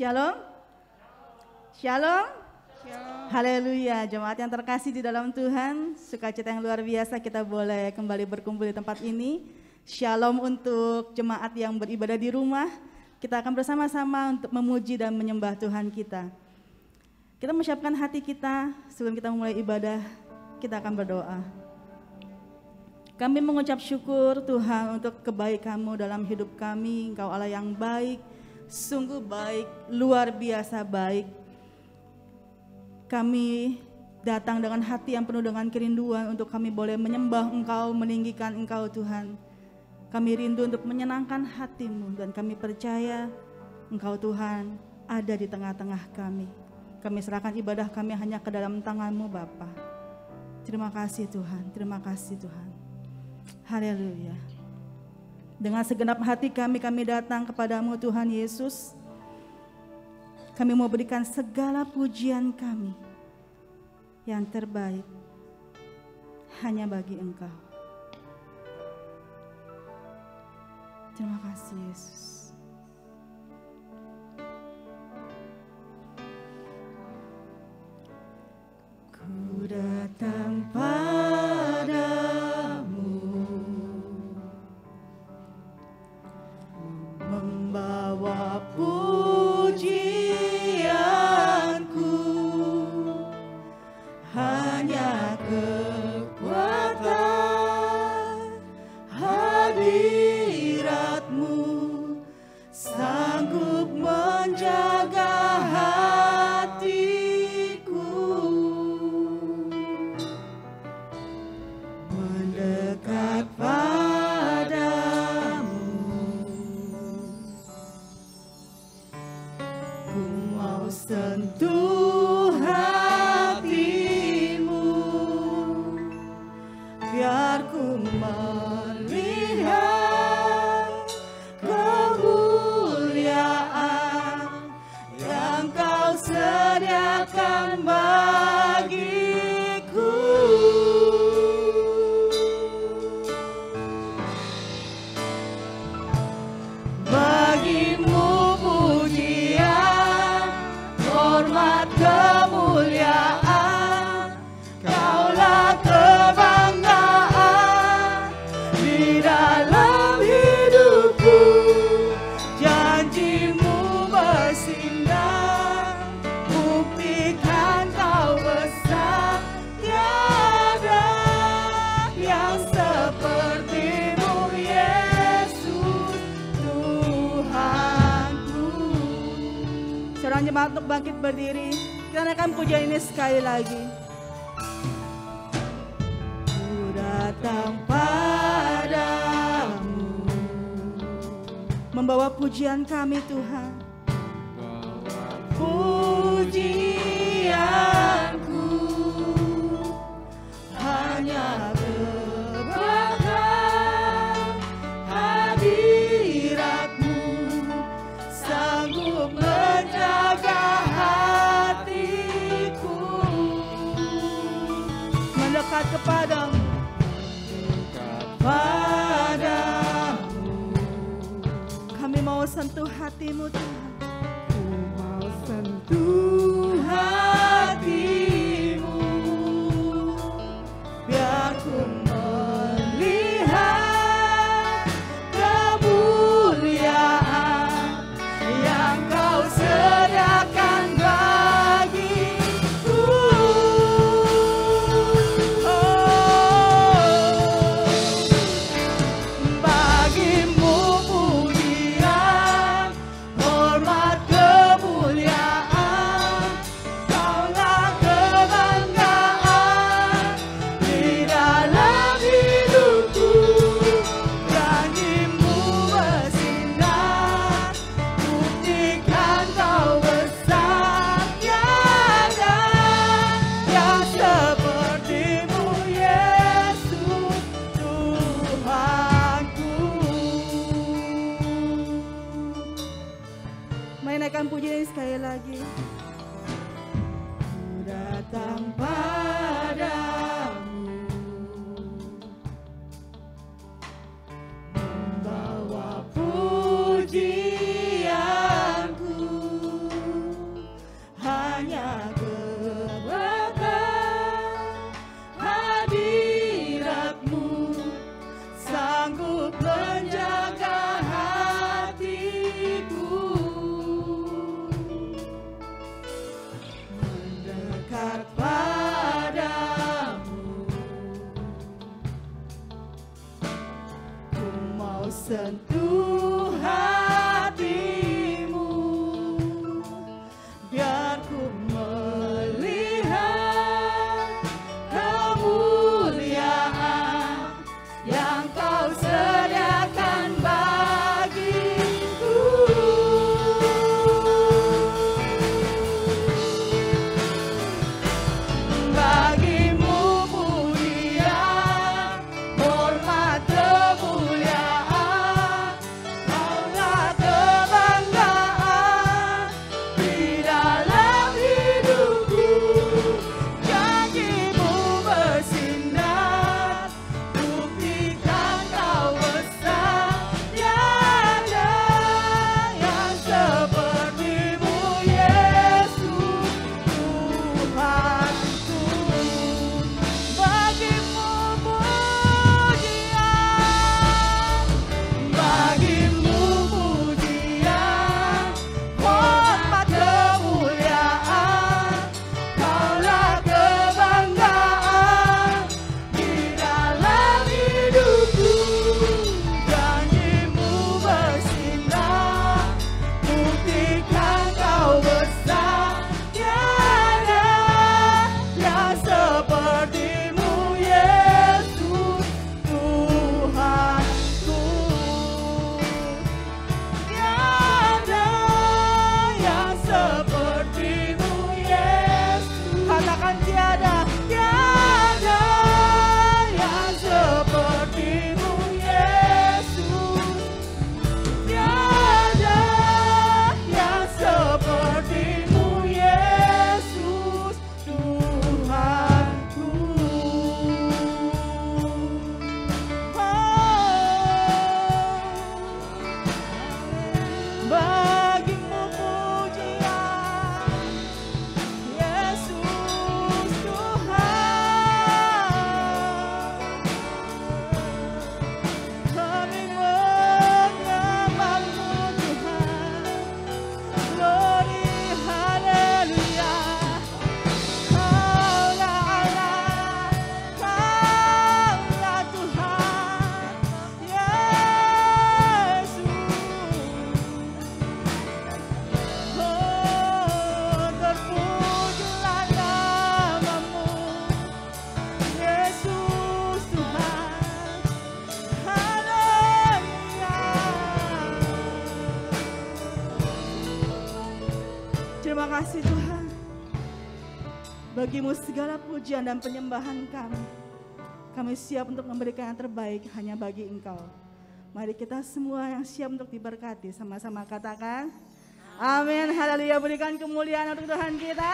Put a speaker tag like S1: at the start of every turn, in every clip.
S1: Shalom. Shalom. Haleluya, jemaat yang terkasih di dalam Tuhan, sukacita yang luar biasa kita boleh kembali berkumpul di tempat ini. Shalom untuk jemaat yang beribadah di rumah. Kita akan bersama-sama untuk memuji dan menyembah Tuhan kita. Kita menyiapkan hati kita sebelum kita memulai ibadah, kita akan berdoa. Kami mengucap syukur Tuhan untuk kebaikan-Mu dalam hidup kami. Engkau Allah yang baik, sungguh baik, luar biasa baik. Kami datang dengan hati yang penuh dengan kerinduan untuk kami boleh menyembah Engkau, meninggikan Engkau Tuhan. Kami rindu untuk menyenangkan hati-Mu dan kami percaya Engkau Tuhan ada di tengah-tengah kami. Kami serahkan ibadah kami hanya ke dalam tangan-Mu Bapa. Terima kasih Tuhan, terima kasih Tuhan. Haleluya. Dengan segenap hati kami datang kepadamu Tuhan Yesus. Kami mau berikan segala pujian kami yang terbaik hanya bagi Engkau. Terima kasih Yesus. Ku datang padamu membawa pujianku, hanya kekuatan hadirat-Mu sanggup menjaga hatiku, mendekat sentuh hatimu, biar ku melihat kemuliaan yang Kau sediakan bagiku. Bagimu hormat kemuliaan, Kaulah kebanggaan di dalam hidupku. Janji-Mu bersinar, buktikan Kau besar, tiada yang seperti-Mu Yesus Tuhanku. Seorang jemaat untuk bangkit berdiri, kita naikkan pujian ini sekali lagi. Ku datang padamu, membawa pujian kami Tuhan. Pujianku hanya kebanggaan hadirat-Mu sanggup menjaga hatiku, mendekat kepadamu, kami mau sentuh hati-Mu Tuhan. Ku mau sentuh hati-Mu, biar ku melihat kemuliaan yang Kau sediakan bagiku. Bagimu pujian, hormat kemuliaan, sentuh hatimu, biar ku melihat kemuliaan yang kau sediakan bagiku. Bagimu pujian, hormat, kemuliaan, Kaulah kebanggaan di dalam hidupku. Janjimu bersinar, buktikan kau besar. Tiada yang sepertimu, Yesus Tuhanku. Bagimu pujian, bagimu pujian, hormat, kemuliaan, Kaulah kebanggaan di dalam hidupku. Janjimu bersinar, buktikan kau besar. Tiada yang sepertimu, Yesus Tuhanku. Tiada yang sepertimu, Yesus. Katakan tiada, tiada yang sepertimu, Yesus. Tiada yang sepertimu, Yesus Tuhanku. Bagimu pujian, Yesus Tuhan. Kami menyembahmu Tuhan. Glory, haleluya. Kaulah Allah, Kaulah Tuhan, Yesus. Oh, terpujilah namamu, Yesus Tuhan. Haleluya. Terima kasih Tuhan. Bagimu segala pujian dan penyembahan kami. Kami siap untuk memberikan yang terbaik hanya bagi Engkau. Mari kita semua yang siap untuk diberkati sama-sama katakan amin. Haleluya. Berikan kemuliaan untuk Tuhan kita.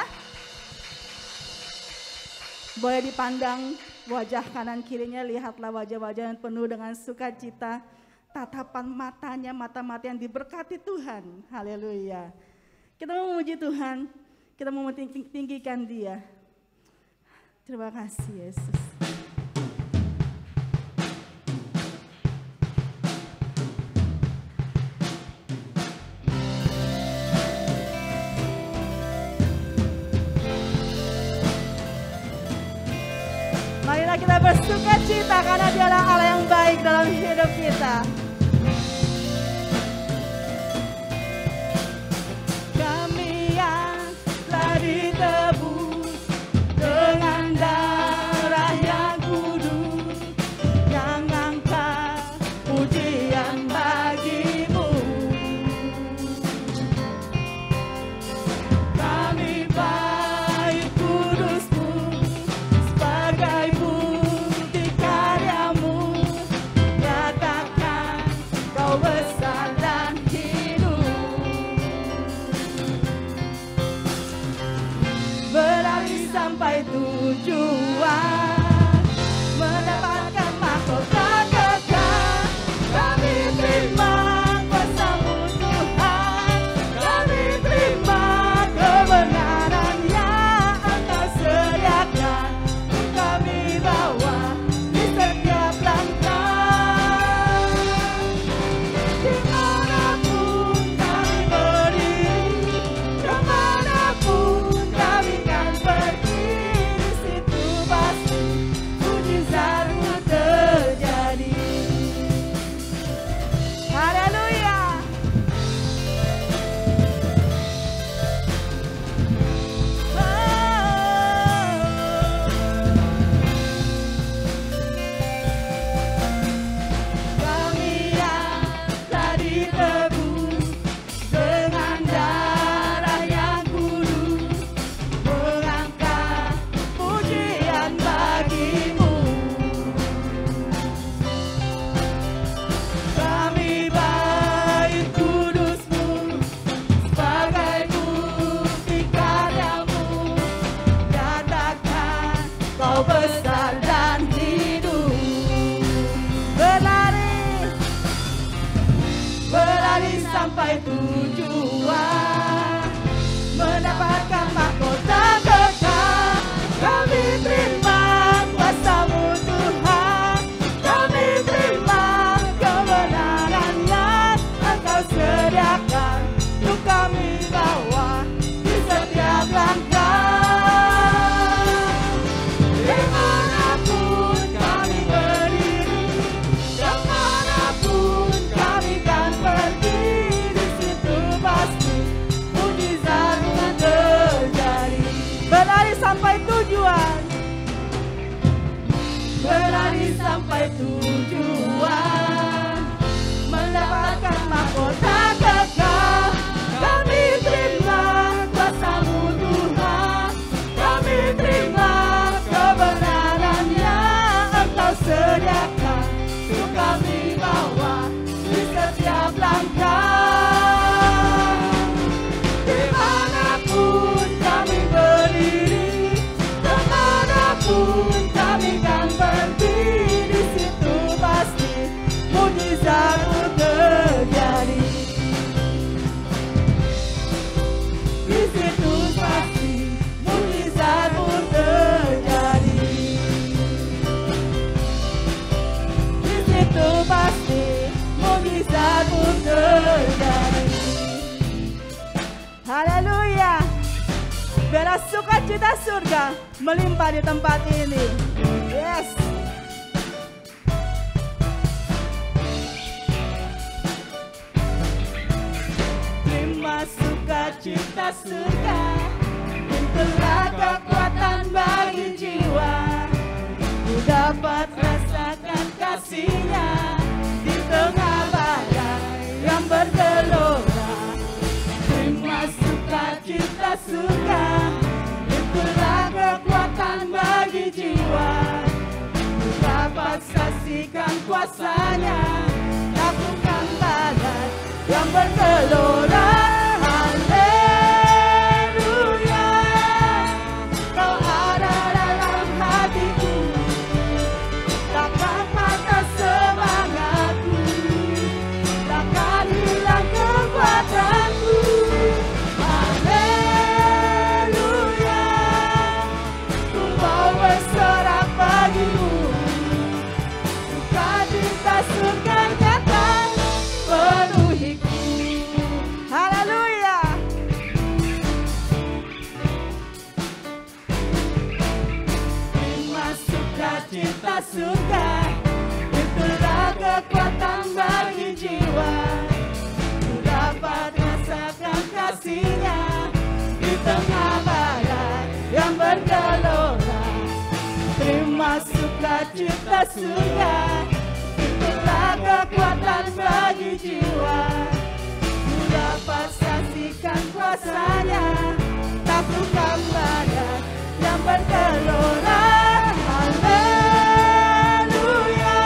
S1: Boleh dipandang wajah kanan kirinya, lihatlah wajah-wajah yang penuh dengan sukacita. Tatapan matanya, mata-mata yang diberkati Tuhan. Haleluya. Kita memuji Tuhan, kita mementingkan Dia. Terima kasih Yesus. Marilah kita bersukacita karena Dialah Allah yang baik dalam hidup kita. Kami yang telah ditebus dengan darah yang kudus, yang angkat pujian bagimu. Kami baik kudus-Mu sebagai bukti karya-Mu. Nyatakan Kau besar dan hidup. Berlari sampai tujuan, mendapatkan mahkota kekal. Kami terima kuasa-Mu Tuhan. Kami terima kebenaran yang Engkau sediakan. Kami bawa di setiap langkah. Dimanapun kami berdiri, kemanapun kami kan pergi, di situ pasti Kau besar dan hidup. Berlari sampai tujuan, mendapatkan mahkota kekal. Kami terima kuasa-Mu Tuhan, kami terima kebenaran yang Engkau sediakan untuk kami bawa di setiap langkah. Dimanapun kami berdiri, kemanapun kami kan pergi, di situ pasti mujizat-Mu terjadi. Berlari sampai tujuan, berlari sampai tujuan, mendapatkan mahkota kekal. Kami terima kuasa-Mu Tuhan, kami terima kebenaran yang Engkau sediakan untuk kami bawa di setiap langkah. Dimanapun kami berdiri, kemanapun kami kan pergi, di situ pasti mujizat-Mu terjadi. Di situ pasti mujizat-Mu terjadi. Di situ pasti mujizat-Mu terjadi. Haleluya. Biarlah sukacita surga melimpah di tempat ini. Yes. Terima sukacita surga, itulah kekuatan bagi jiwa. Ku dapat rasakan kasih-Nya di tengah badai yang bergelora. Terima sukacita surga, itulah kekuatan bagi jiwa. Ku dapat saksikan kuasa-Nya, lakukan badai yang bergelora. Haleluya, Kau ada dalam hatiku, takkan patah semangatku, takkan hilang kekuatanku. Haleluya, ku mau bersorak bagimu, sukacita surga nyata penuhiku. Haleluya. Terima sukacita surga, itulah kekuatan bagi jiwa. Ku dapat rasakan kasih-Nya di tengah badai yang bergelora. Terima sukacita surga, itulah kekuatan bagi jiwa. Ku dapat saksikan kuasa-Nya, taklukkan badai yang bergelora. Haleluya,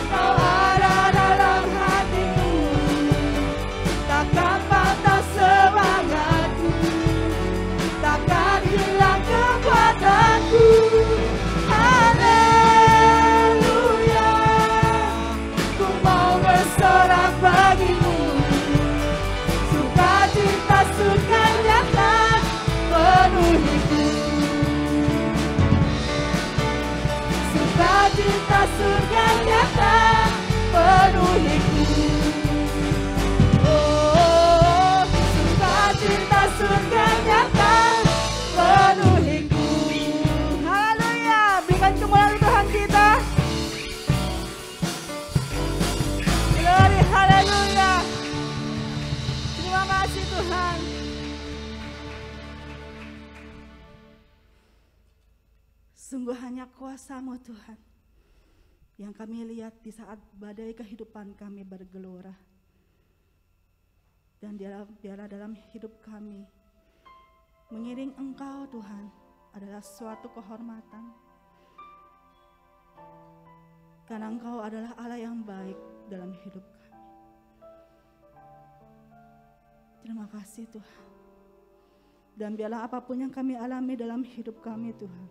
S1: Kau ada dalam hatiku, takkan patah semangatku, takkan hilang kekuatanku. Haleluya, ku mau bersorak bagimu, sukacita surga nyata penuhiku. Sukacita surga nyata penuhiku. Oh, sukacita surga nyata penuhiku. Haleluya, berikan kemuliaan Tuhan kita. Glory, haleluya. Terima kasih Tuhan. Sungguh hanya kuasa-Mu Tuhan yang kami lihat di saat badai kehidupan kami bergelora. Dan biarlah dalam hidup kami mengiring Engkau Tuhan adalah suatu kehormatan. Karena Engkau adalah Allah yang baik dalam hidup kami. Terima kasih Tuhan. Dan biarlah apapun yang kami alami dalam hidup kami Tuhan,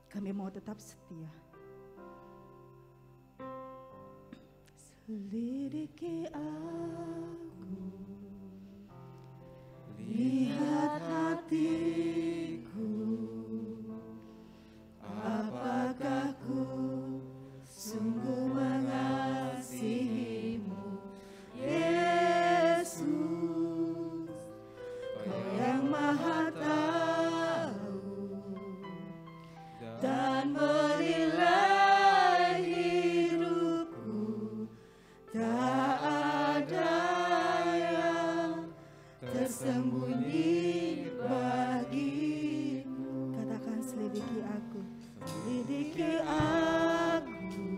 S1: Kami mau tetap setia. Selidiki aku, lihat hatiku, apakah ku sungguh mengasihimu, Yesus, Kau yang Maha tahu dan menilai hidupku, tak ada yang tersembunyi bagimu. Katakan, selidiki aku, selidiki aku,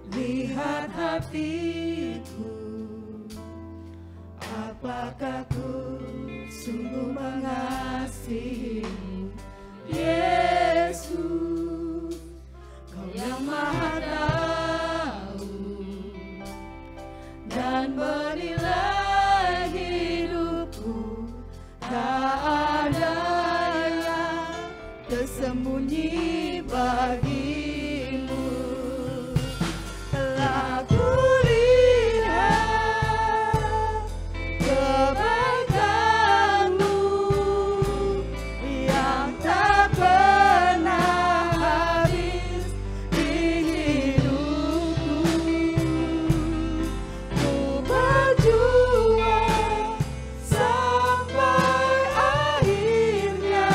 S1: lihat hatiku, apakah ku sungguh mengasihimu, Yesus, Kau yang Maha tahu dan menilai hidupku, tak ada yang tersembunyi bagimu. Telah kulihat kebaikan-Mu yang tak pernah habis di hidupku. Ku berjuang sampai akhirnya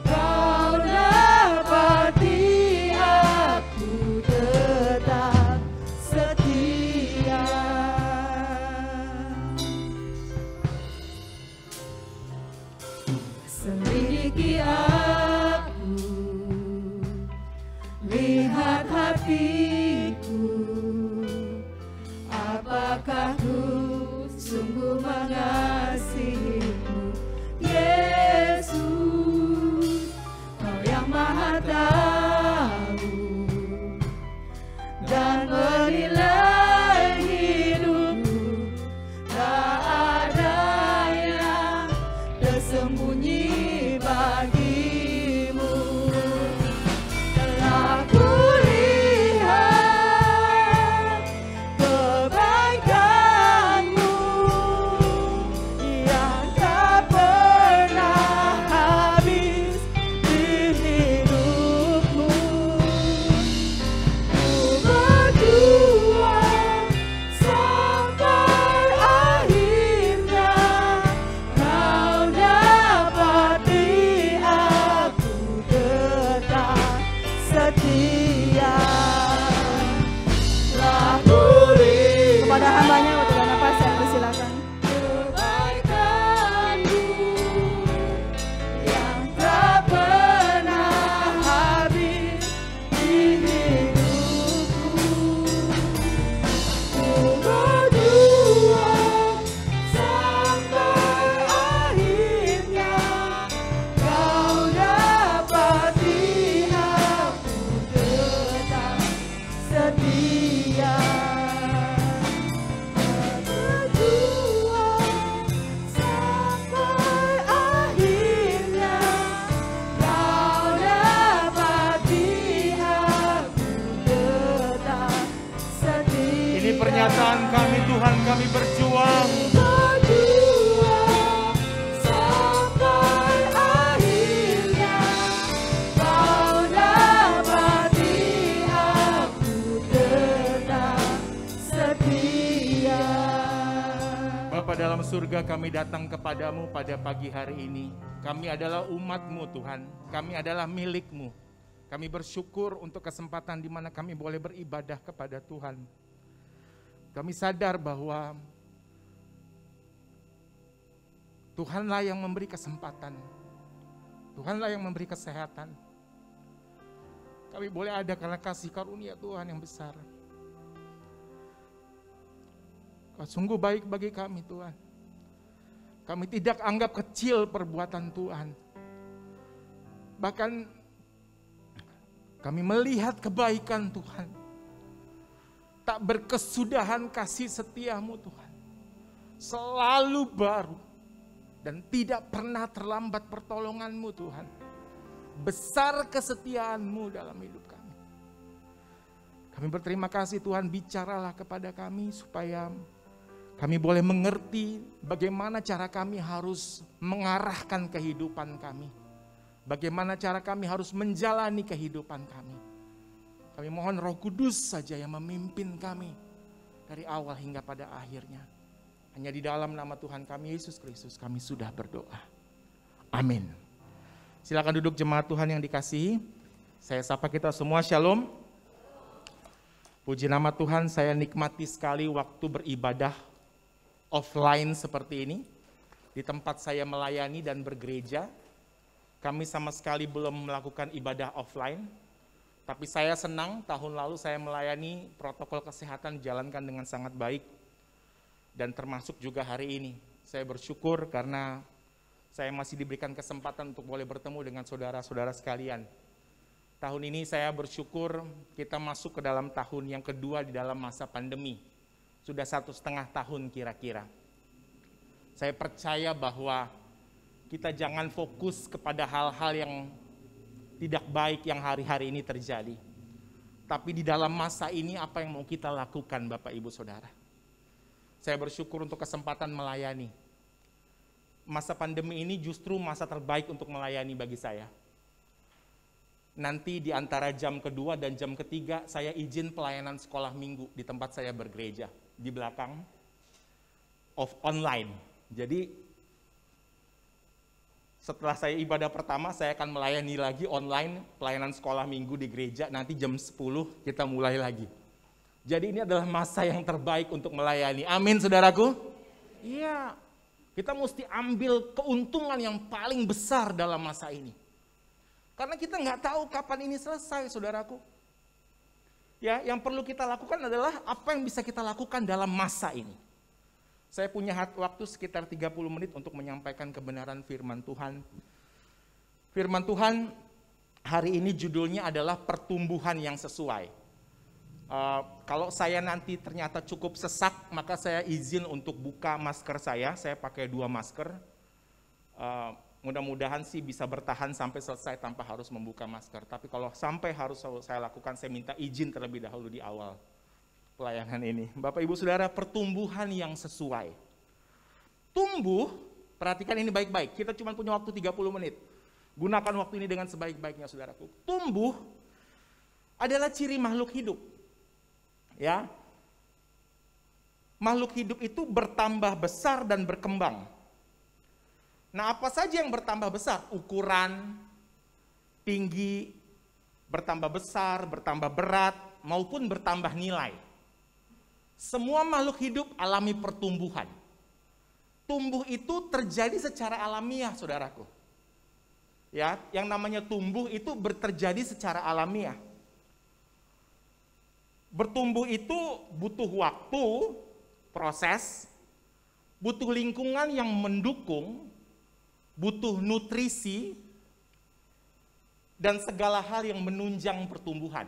S1: Kau dapati aku tetap setia. Selidiki aku, lihat hatiku, apakah ku sungguh mengasihimu, Yesus, Kau yang Maha tahu dan menilai hidupku, tak ada yang tersembunyi bagimu. Telah kulihat kebaikan-Mu yang tak pernah habis di hidupku. Ku berjuang sampai akhirnya Kau dapati aku tetap setia. Telah kulihat kepada hambanya untuk nafas yang bersilakan. Kebaikan-Mu yang tak pernah habis di hidupku. Ku berjuang sampai akhirnya Kau dapati aku tetap setia. Berjuang sampai akhirnya Kau dapati aku tetap setia.
S2: Ini pernyataan kami Tuhan, kami berjuang.
S1: Berjuang sampai akhirnya Kau dapati aku tetap setia.
S2: Bapa dalam surga, kami datang kepadamu pada pagi hari ini. Kami adalah umat-Mu Tuhan, kami adalah milik-Mu. Kami bersyukur untuk kesempatan di mana kami boleh beribadah kepada Tuhan. Kami sadar bahwa Tuhanlah yang memberi kesempatan, Tuhanlah yang memberi kesehatan. Kami boleh ada karena kasih karunia Tuhan yang besar. Kau sungguh baik bagi kami Tuhan. Kami tidak anggap kecil perbuatan Tuhan. Bahkan kami melihat kebaikan Tuhan. Tak berkesudahan kasih setia-Mu Tuhan. Selalu baru. Dan tidak pernah terlambat pertolongan-Mu Tuhan. Besar kesetiaan-Mu dalam hidup kami. Kami berterima kasih Tuhan, bicaralah kepada kami supaya kami boleh mengerti bagaimana cara kami harus mengarahkan kehidupan kami. Bagaimana cara kami harus menjalani kehidupan kami. Kami mohon Roh Kudus saja yang memimpin kami dari awal hingga pada akhirnya. Hanya di dalam nama Tuhan kami Yesus Kristus kami sudah berdoa. Amin. Silakan duduk jemaat Tuhan yang dikasihi. Saya sapa kita semua, shalom. Puji nama Tuhan, saya nikmati sekali waktu beribadah offline seperti ini. Di tempat saya melayani dan bergereja, kami sama sekali belum melakukan ibadah offline. Tapi saya senang tahun lalu saya melayani protokol kesehatan dijalankan dengan sangat baik. Dan termasuk juga hari ini. Saya bersyukur karena saya masih diberikan kesempatan untuk boleh bertemu dengan saudara-saudara sekalian. Tahun ini saya bersyukur kita masuk ke dalam tahun yang kedua di dalam masa pandemi. Sudah 1,5 tahun kira-kira. Saya percaya bahwa kita jangan fokus kepada hal-hal yang tidak baik yang hari-hari ini terjadi. Tapi di dalam masa ini apa yang mau kita lakukan Bapak Ibu Saudara? Saya bersyukur untuk kesempatan melayani. Masa pandemi ini justru masa terbaik untuk melayani bagi saya. Nanti di antara jam kedua dan jam ketiga saya izin pelayanan sekolah minggu di tempat saya bergereja. Di belakang online. Jadi setelah saya ibadah pertama saya akan melayani lagi online pelayanan sekolah minggu di gereja. Nanti jam 10 kita mulai lagi. Jadi ini adalah masa yang terbaik untuk melayani. Amin saudaraku. Iya. Kita mesti ambil keuntungan yang paling besar dalam masa ini. Karena kita nggak tahu kapan ini selesai, saudaraku. Ya, yang perlu kita lakukan adalah apa yang bisa kita lakukan dalam masa ini. Saya punya waktu sekitar 30 menit untuk menyampaikan kebenaran firman Tuhan. Firman Tuhan hari ini judulnya adalah pertumbuhan yang sesuai. Kalau saya nanti ternyata cukup sesak, maka saya izin untuk buka masker saya pakai 2 masker. Mudah-mudahan sih bisa bertahan sampai selesai tanpa harus membuka masker. Tapi kalau sampai harus saya lakukan, saya minta izin terlebih dahulu di awal pelayanan ini. Bapak Ibu Saudara, pertumbuhan yang sesuai. Tumbuh, perhatikan ini baik-baik, kita cuma punya waktu 30 menit. Gunakan waktu ini dengan sebaik-baiknya saudaraku. Tumbuh adalah ciri makhluk hidup. Ya, makhluk hidup itu bertambah besar dan berkembang. Nah, apa saja yang bertambah besar? Ukuran, tinggi, bertambah besar, bertambah berat, maupun bertambah nilai. Semua makhluk hidup alami pertumbuhan. Tumbuh itu terjadi secara alamiah, saudaraku. Ya, yang namanya tumbuh itu terjadi secara alamiah. Bertumbuh itu butuh waktu, proses, butuh lingkungan yang mendukung, butuh nutrisi, dan segala hal yang menunjang pertumbuhan.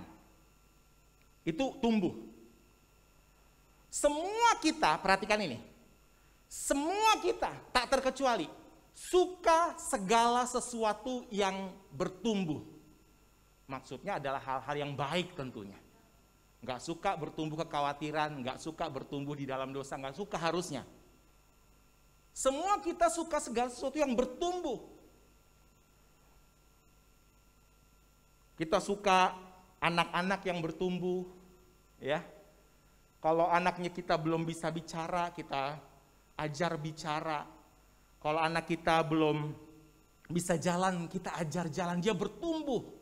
S2: Itu tumbuh. Semua kita, perhatikan ini, semua kita tak terkecuali suka segala sesuatu yang bertumbuh. Maksudnya adalah hal-hal yang baik tentunya. Nggak suka bertumbuh kekhawatiran, nggak suka bertumbuh di dalam dosa, nggak suka harusnya. Semua kita suka segala sesuatu yang bertumbuh. Kita suka anak-anak yang bertumbuh, ya. Kalau anaknya kita belum bisa bicara, kita ajar bicara. Kalau anak kita belum bisa jalan, kita ajar jalan, dia bertumbuh.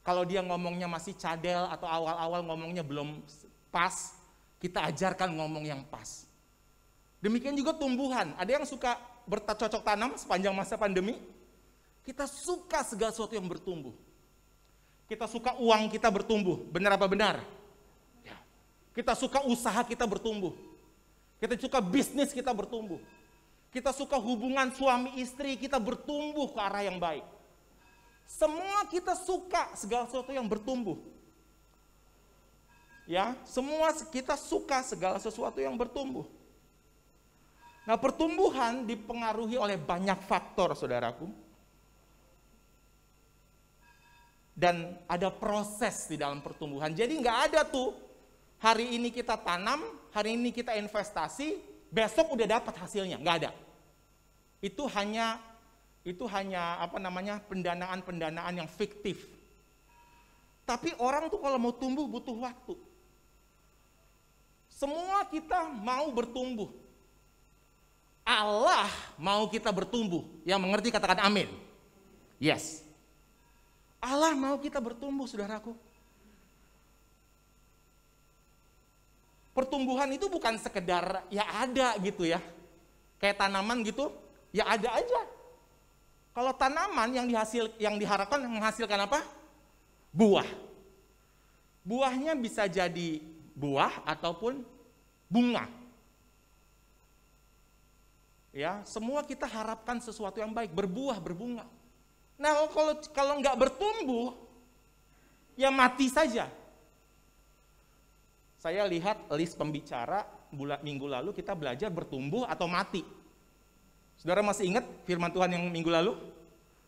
S2: Kalau dia ngomongnya masih cadel atau awal-awal ngomongnya belum pas, kita ajarkan ngomong yang pas. Demikian juga tumbuhan. Ada yang suka bercocok tanam sepanjang masa pandemi. Kita suka segala sesuatu yang bertumbuh. Kita suka uang kita bertumbuh. Benar apa benar? Ya. Kita suka usaha kita bertumbuh. Kita suka bisnis kita bertumbuh. Kita suka hubungan suami istri kita bertumbuh ke arah yang baik. Semua kita suka segala sesuatu yang bertumbuh. Ya, semua kita suka segala sesuatu yang bertumbuh. Nah, pertumbuhan dipengaruhi oleh banyak faktor, saudaraku. dan ada proses di dalam pertumbuhan. Jadi nggak ada tuh hari ini kita tanam, hari ini kita investasi, besok udah dapat hasilnya, nggak ada. Itu hanya pendanaan yang fiktif. Tapi orang tuh kalau mau tumbuh butuh waktu. Semua kita mau bertumbuh. Allah mau kita bertumbuh. Yang mengerti katakan amin. Yes. Allah mau kita bertumbuh, saudaraku. Pertumbuhan itu bukan sekedar ya ada gitu ya. Kayak tanaman gitu, ya ada aja. Kalau tanaman yang diharapkan menghasilkan apa? Buah. Buahnya bisa jadi buah ataupun bunga. Ya, semua kita harapkan sesuatu yang baik, berbuah, berbunga. Nah, kalau nggak bertumbuh, ya mati saja. Saya lihat list pembicara minggu lalu kita belajar bertumbuh atau mati. Saudara masih ingat firman Tuhan yang minggu lalu?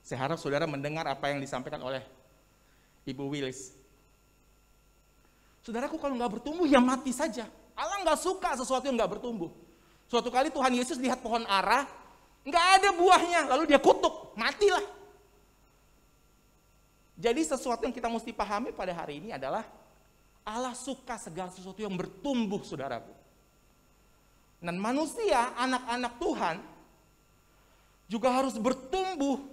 S2: Saya harap saudara mendengar apa yang disampaikan oleh Ibu Willis. Saudaraku, kalau nggak bertumbuh ya mati saja. Allah nggak suka sesuatu yang nggak bertumbuh. Suatu kali Tuhan Yesus lihat pohon ara, nggak ada buahnya, lalu dia kutuk, matilah. Jadi sesuatu yang kita mesti pahami pada hari ini adalah Allah suka segala sesuatu yang bertumbuh, saudaraku. Dan manusia, anak-anak Tuhan, juga harus bertumbuh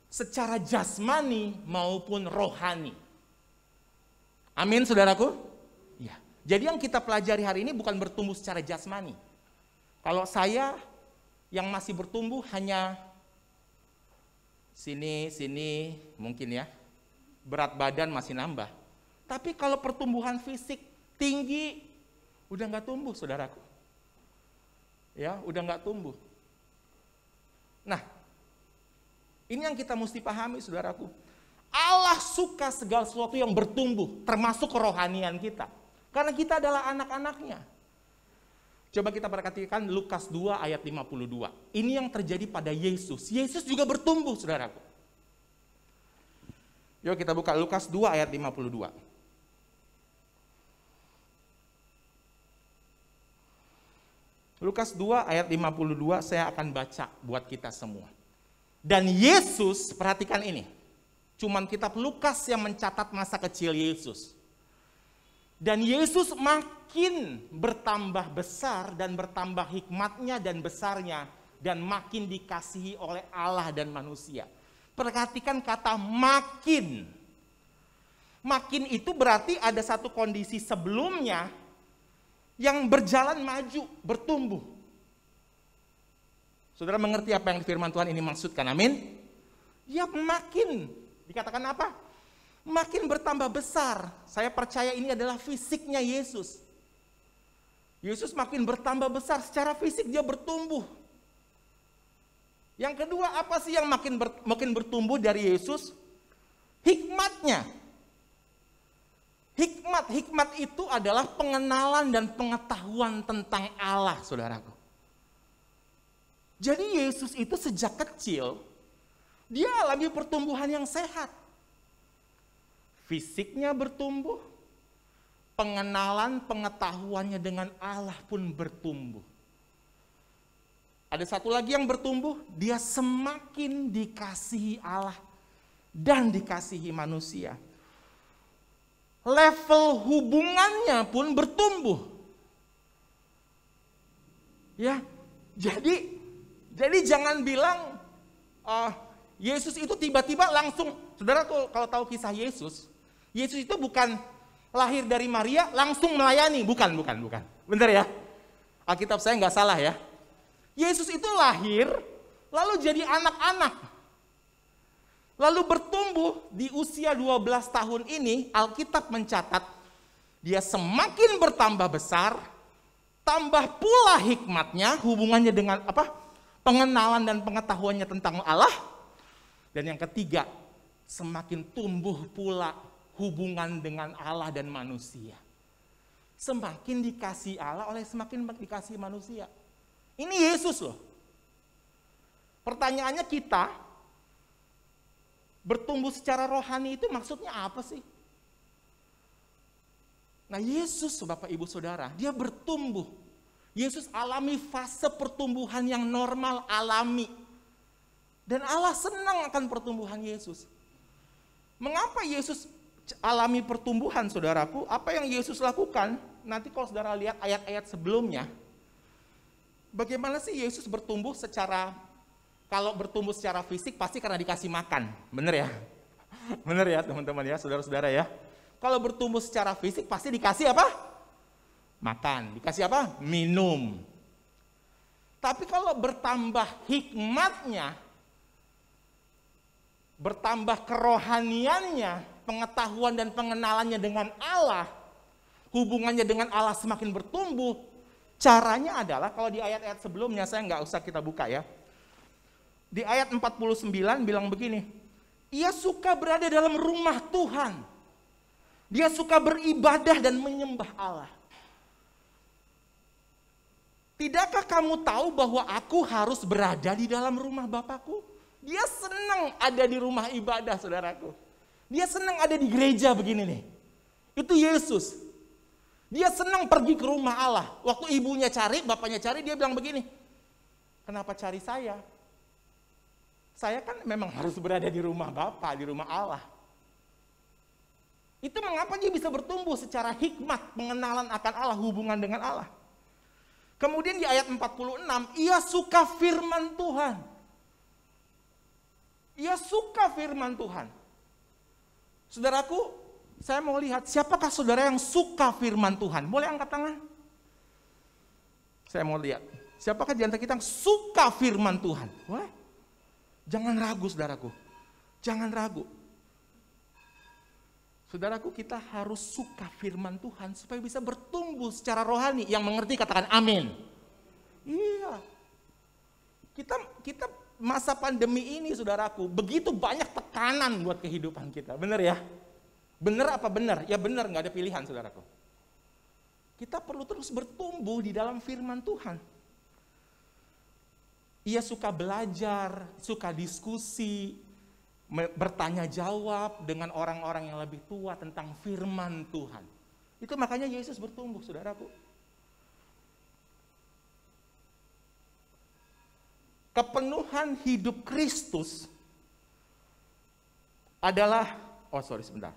S2: secara jasmani maupun rohani. Amin, saudaraku? Ya. Jadi yang kita pelajari hari ini bukan bertumbuh secara jasmani. Kalau saya yang masih bertumbuh hanya sini mungkin ya, berat badan masih nambah. Tapi kalau pertumbuhan fisik tinggi, udah nggak tumbuh, saudaraku. Ya, udah nggak tumbuh. Nah, ini yang kita mesti pahami, saudaraku. Allah suka segala sesuatu yang bertumbuh, termasuk kerohanian kita. Karena kita adalah anak-anaknya. Coba kita perhatikan Lukas 2 ayat 52. Ini yang terjadi pada Yesus. Yesus juga bertumbuh, saudaraku. Yuk kita buka Lukas 2 ayat 52. Lukas 2 ayat 52 saya akan baca buat kita semua. Dan Yesus, perhatikan ini. Cuman kitab Lukas yang mencatat masa kecil Yesus. Dan Yesus makin bertambah besar dan bertambah hikmatnya dan besarnya. Dan makin dikasihi oleh Allah dan manusia. Perhatikan kata makin. Makin itu berarti ada satu kondisi sebelumnya yang berjalan maju, bertumbuh. Saudara mengerti apa yang firman Tuhan ini maksudkan, amin? Ya makin, dikatakan apa? Makin bertambah besar. Saya percaya ini adalah fisiknya Yesus. Yesus makin bertambah besar, secara fisik dia bertumbuh. Yang kedua, apa sih yang makin bertumbuh dari Yesus? Hikmatnya. Hikmat itu adalah pengenalan dan pengetahuan tentang Allah, saudaraku. Jadi Yesus itu sejak kecil, dia alami pertumbuhan yang sehat. Fisiknya bertumbuh, pengenalan, pengetahuannya dengan Allah pun bertumbuh. Ada satu lagi yang bertumbuh, dia semakin dikasihi Allah dan dikasihi manusia. Level hubungannya pun bertumbuh. Ya, jadi jangan bilang Yesus itu tiba-tiba langsung, saudara kalau tahu kisah Yesus itu bukan lahir dari Maria langsung melayani, bukan. Bentar ya, Alkitab saya nggak salah ya. Yesus itu lahir lalu jadi anak-anak. Lalu bertumbuh di usia 12 tahun ini, Alkitab mencatat dia semakin bertambah besar, tambah pula hikmatnya, hubungannya dengan apa? Pengenalan dan pengetahuannya tentang Allah. Dan yang ketiga, semakin tumbuh pula hubungan dengan Allah dan manusia. Semakin dikasih Allah oleh semakin dikasih manusia. Ini Yesus loh. Pertanyaannya kita, Bertumbuh secara rohani itu maksudnya apa sih? Nah, Yesus, Bapak Ibu Saudara, dia bertumbuh. Yesus alami fase pertumbuhan yang normal, alami. Dan Allah senang akan pertumbuhan Yesus. Mengapa Yesus alami pertumbuhan, saudaraku? Apa yang Yesus lakukan? Nanti kalau saudara lihat ayat-ayat sebelumnya, bagaimana sih Yesus bertumbuh secara, kalau bertumbuh secara fisik pasti karena dikasih makan. Bener ya? Bener ya teman-teman ya, saudara-saudara ya. Kalau bertumbuh secara fisik pasti dikasih apa? Makan. Dikasih apa? Minum. Tapi kalau bertambah hikmatnya, bertambah kerohaniannya, pengetahuan dan pengenalannya dengan Allah, hubungannya dengan Allah semakin bertumbuh, caranya adalah, kalau di ayat-ayat sebelumnya, saya nggak usah kita buka ya. Di ayat 49 bilang begini, ia suka berada dalam rumah Tuhan. Dia suka beribadah dan menyembah Allah. Tidakkah kamu tahu bahwa aku harus berada di dalam rumah Bapakku? Dia senang ada di rumah ibadah, saudaraku. Dia senang ada di gereja begini nih. Itu Yesus. Dia senang pergi ke rumah Allah. Waktu ibunya cari, bapaknya cari, dia bilang begini, kenapa cari saya? Saya kan memang harus berada di rumah Bapa, di rumah Allah. Itu mengapa dia bisa bertumbuh secara hikmat, pengenalan akan Allah, hubungan dengan Allah. Kemudian di ayat 46, ia suka firman Tuhan. Ia suka firman Tuhan. Saudaraku, saya mau lihat siapakah saudara yang suka firman Tuhan? Boleh angkat tangan? Saya mau lihat. Siapakah di antara kita yang suka firman Tuhan? Boleh? Jangan ragu, saudaraku. Jangan ragu. Saudaraku, kita harus suka firman Tuhan supaya bisa bertumbuh secara rohani. Yang mengerti katakan amin. Iya. Kita masa pandemi ini, saudaraku, begitu banyak tekanan buat kehidupan kita. Benar ya? Benar apa benar? Ya benar, nggak ada pilihan, saudaraku. Kita perlu terus bertumbuh di dalam firman Tuhan. Ia suka belajar, suka diskusi, bertanya jawab dengan orang-orang yang lebih tua tentang firman Tuhan. Itu makanya Yesus bertumbuh, saudaraku. Kepenuhan hidup Kristus adalah, sebentar.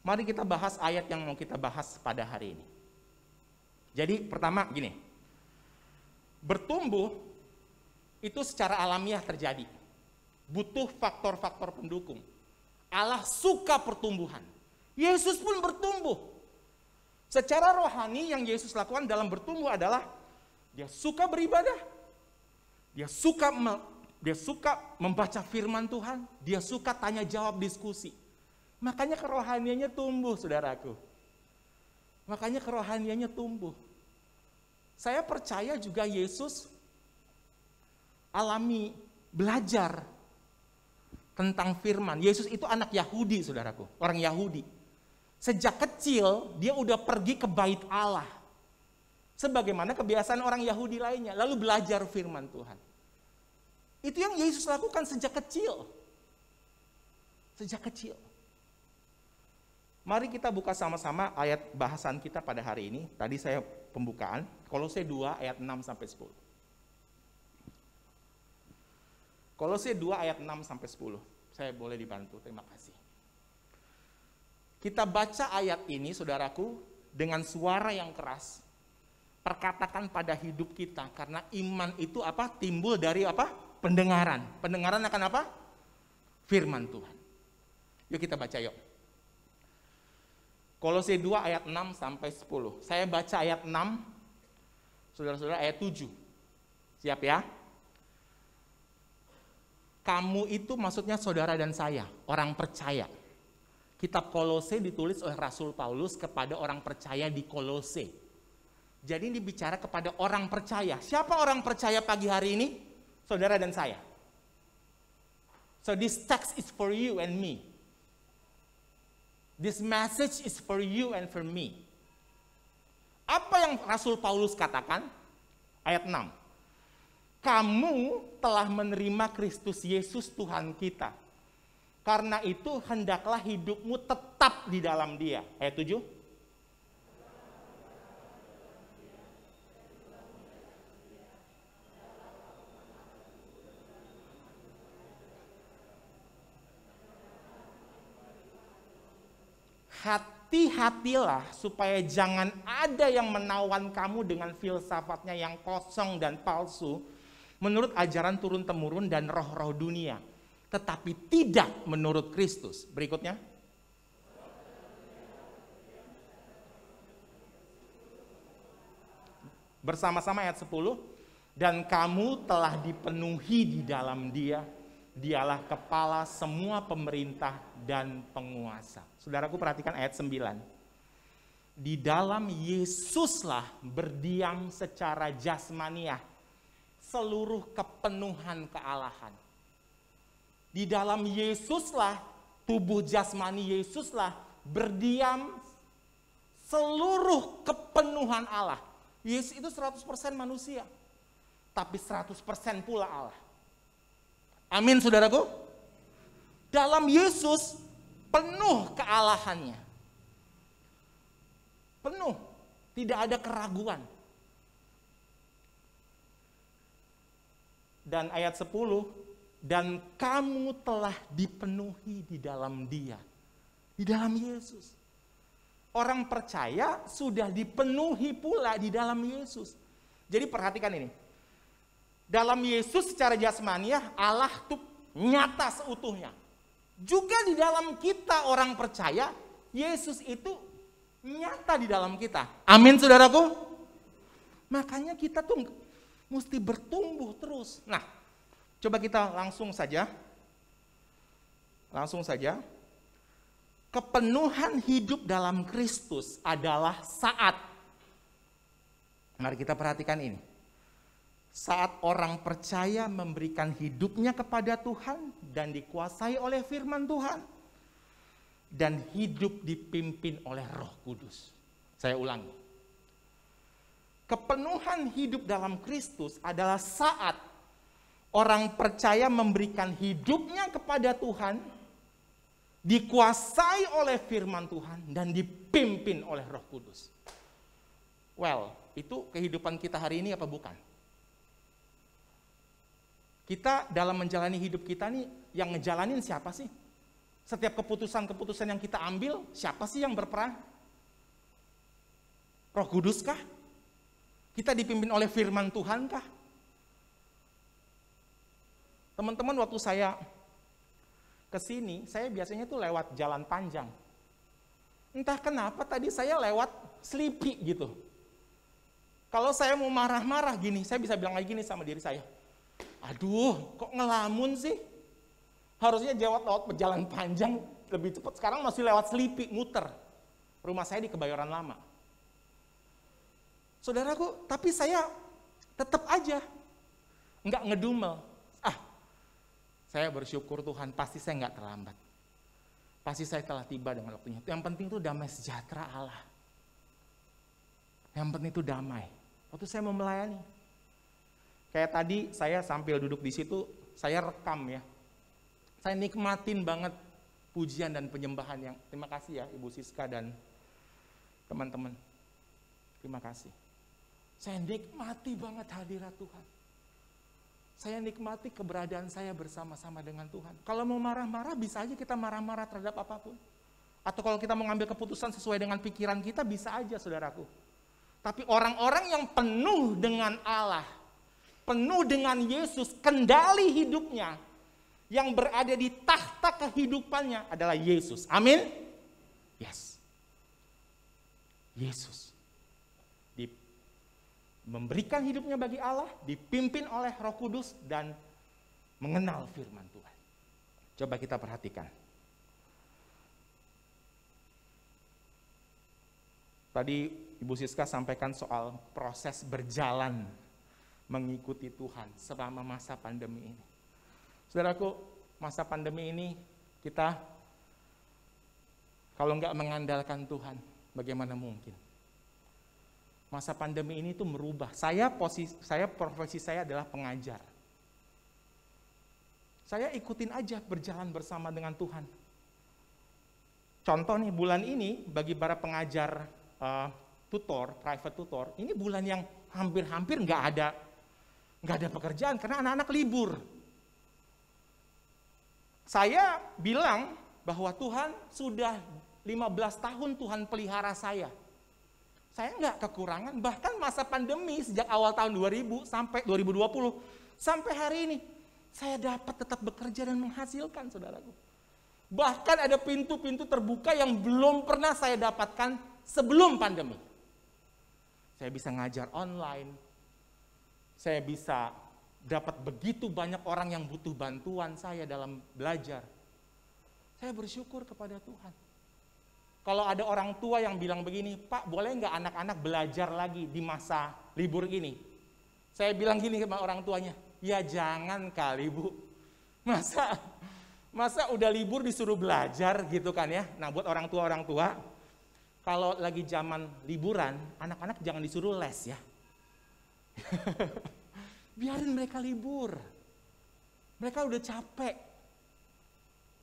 S2: Mari kita bahas ayat yang mau kita bahas pada hari ini. Jadi pertama gini, bertumbuh itu secara alamiah terjadi. Butuh faktor-faktor pendukung. Allah suka pertumbuhan. Yesus pun bertumbuh. Secara rohani yang Yesus lakukan dalam bertumbuh adalah dia suka beribadah, dia suka membaca firman Tuhan, dia suka tanya jawab diskusi. Makanya kerohaniannya tumbuh, saudaraku. Makanya kerohaniannya tumbuh. Saya percaya juga Yesus alami belajar tentang firman. Yesus itu anak Yahudi, saudaraku, orang Yahudi. Sejak kecil dia udah pergi ke bait Allah. Sebagaimana kebiasaan orang Yahudi lainnya, lalu belajar firman Tuhan. Itu yang Yesus lakukan sejak kecil. Sejak kecil. Mari kita buka sama-sama ayat bahasan kita pada hari ini. Tadi saya pembukaan, Kolose 2 ayat 6 sampai 10. Kolose 2 ayat 6 sampai 10. Saya boleh dibantu, terima kasih. Kita baca ayat ini, saudaraku, dengan suara yang keras. Perkatakan pada hidup kita, karena iman itu apa? Timbul dari apa? Pendengaran. Pendengaran akan apa? Firman Tuhan. Yuk kita baca yuk. Kolose 2 ayat 6 sampai 10. Saya baca ayat 6, saudara-saudara ayat 7. Siap ya? Kamu itu maksudnya saudara dan saya, orang percaya. Kitab Kolose ditulis oleh Rasul Paulus kepada orang percaya di Kolose. Jadi ini bicara kepada orang percaya. Siapa orang percaya pagi hari ini? Saudara dan saya. So this text is for you and me. This message is for you and for me. Apa yang Rasul Paulus katakan? Ayat 6. Kamu telah menerima Kristus Yesus Tuhan kita. Karena itu hendaklah hidupmu tetap di dalam Dia. Ayat 7. Hati-hatilah supaya jangan ada yang menawan kamu dengan filsafatnya yang kosong dan palsu menurut ajaran turun-temurun dan roh-roh dunia, tetapi tidak menurut Kristus. Berikutnya. Bersama-sama ayat 10. Dan kamu telah dipenuhi di dalam Dia. Dialah kepala semua pemerintah dan penguasa. Saudaraku, perhatikan ayat 9. Di dalam Yesuslah berdiam secara jasmaniah seluruh kepenuhan kealahan. Di dalam Yesuslah, tubuh jasmani Yesuslah berdiam seluruh kepenuhan Allah. Yesus itu 100% manusia, tapi 100% pula Allah. Amin, saudaraku. Dalam Yesus penuh kealahannya. Penuh, tidak ada keraguan. Dan ayat 10, dan kamu telah dipenuhi di dalam Dia. Di dalam Yesus. Orang percaya sudah dipenuhi pula di dalam Yesus. Jadi perhatikan ini. Dalam Yesus secara jasmaniah Allah itu nyata seutuhnya. Juga di dalam kita orang percaya, Yesus itu nyata di dalam kita. Amin, saudaraku. Makanya kita tuh mesti bertumbuh terus. Nah, coba kita langsung saja. Kepenuhan hidup dalam Kristus adalah saat. Mari kita perhatikan ini. Saat orang percaya memberikan hidupnya kepada Tuhan dan dikuasai oleh firman Tuhan. Dan hidup dipimpin oleh Roh Kudus. Saya ulangi. Kepenuhan hidup dalam Kristus adalah saat orang percaya memberikan hidupnya kepada Tuhan, dikuasai oleh firman Tuhan, dan dipimpin oleh Roh Kudus. Well, itu kehidupan kita hari ini apa bukan? Kita dalam menjalani hidup kita nih, yang ngejalanin siapa sih? Setiap keputusan-keputusan yang kita ambil, siapa sih yang berperan? Roh Kudus kah? Kita dipimpin oleh firman Tuhan kah? Teman-teman, waktu saya kesini, saya biasanya tuh lewat jalan panjang. Entah kenapa tadi saya lewat Selipi gitu. Kalau saya mau marah-marah gini, saya bisa bilang lagi gini sama diri saya. Aduh, kok ngelamun sih? Harusnya lewat jalan panjang lebih cepat. Sekarang masih lewat Selipi, muter. Rumah saya di Kebayoran Lama. Saudaraku, tapi saya tetap aja nggak ngedumel. Saya bersyukur Tuhan, pasti saya nggak terlambat. Pasti saya telah tiba dengan waktunya. Yang penting itu damai sejahtera Allah. Yang penting itu damai. Waktu saya mau melayani. Kayak tadi saya sambil duduk di situ, saya rekam ya. Saya nikmatin banget pujian dan penyembahan yang, terima kasih ya Ibu Siska dan teman-teman. Terima kasih. Saya nikmati banget hadirat Tuhan. Saya nikmati keberadaan saya bersama-sama dengan Tuhan. Kalau mau marah-marah, bisa aja kita marah-marah terhadap apapun. Atau kalau kita mau ngambil keputusan sesuai dengan pikiran kita, bisa aja saudaraku. Tapi orang-orang yang penuh dengan Allah, penuh dengan Yesus, kendali hidupnya, yang berada di takhta kehidupannya adalah Yesus. Amin? Yes. Yesus. Memberikan hidupnya bagi Allah, dipimpin oleh Roh Kudus, dan mengenal firman Tuhan. Coba kita perhatikan. Tadi Ibu Siska sampaikan soal proses berjalan mengikuti Tuhan selama masa pandemi ini. Saudaraku, masa pandemi ini kita kalau nggak mengandalkan Tuhan, bagaimana mungkin? Masa pandemi ini tuh merubah. Profesi saya adalah pengajar. Saya ikutin aja berjalan bersama dengan Tuhan. Contoh nih, bulan ini bagi para pengajar tutor, private tutor, ini bulan yang hampir-hampir nggak ada pekerjaan karena anak-anak libur. Saya bilang bahwa Tuhan sudah 15 tahun Tuhan pelihara saya. Saya nggak kekurangan, bahkan masa pandemi sejak awal tahun 2000 sampai 2020, sampai hari ini, saya dapat tetap bekerja dan menghasilkan, saudaraku. Bahkan ada pintu-pintu terbuka yang belum pernah saya dapatkan sebelum pandemi. Saya bisa ngajar online, saya bisa dapat begitu banyak orang yang butuh bantuan saya dalam belajar. Saya bersyukur kepada Tuhan. Kalau ada orang tua yang bilang begini, Pak, boleh nggak anak-anak belajar lagi di masa libur ini? Saya bilang gini sama orang tuanya, ya jangan kali Bu. Masa udah libur disuruh belajar gitu kan ya. Nah buat orang tua, kalau lagi zaman liburan, anak-anak jangan disuruh les ya. Biarin mereka libur. Mereka udah capek.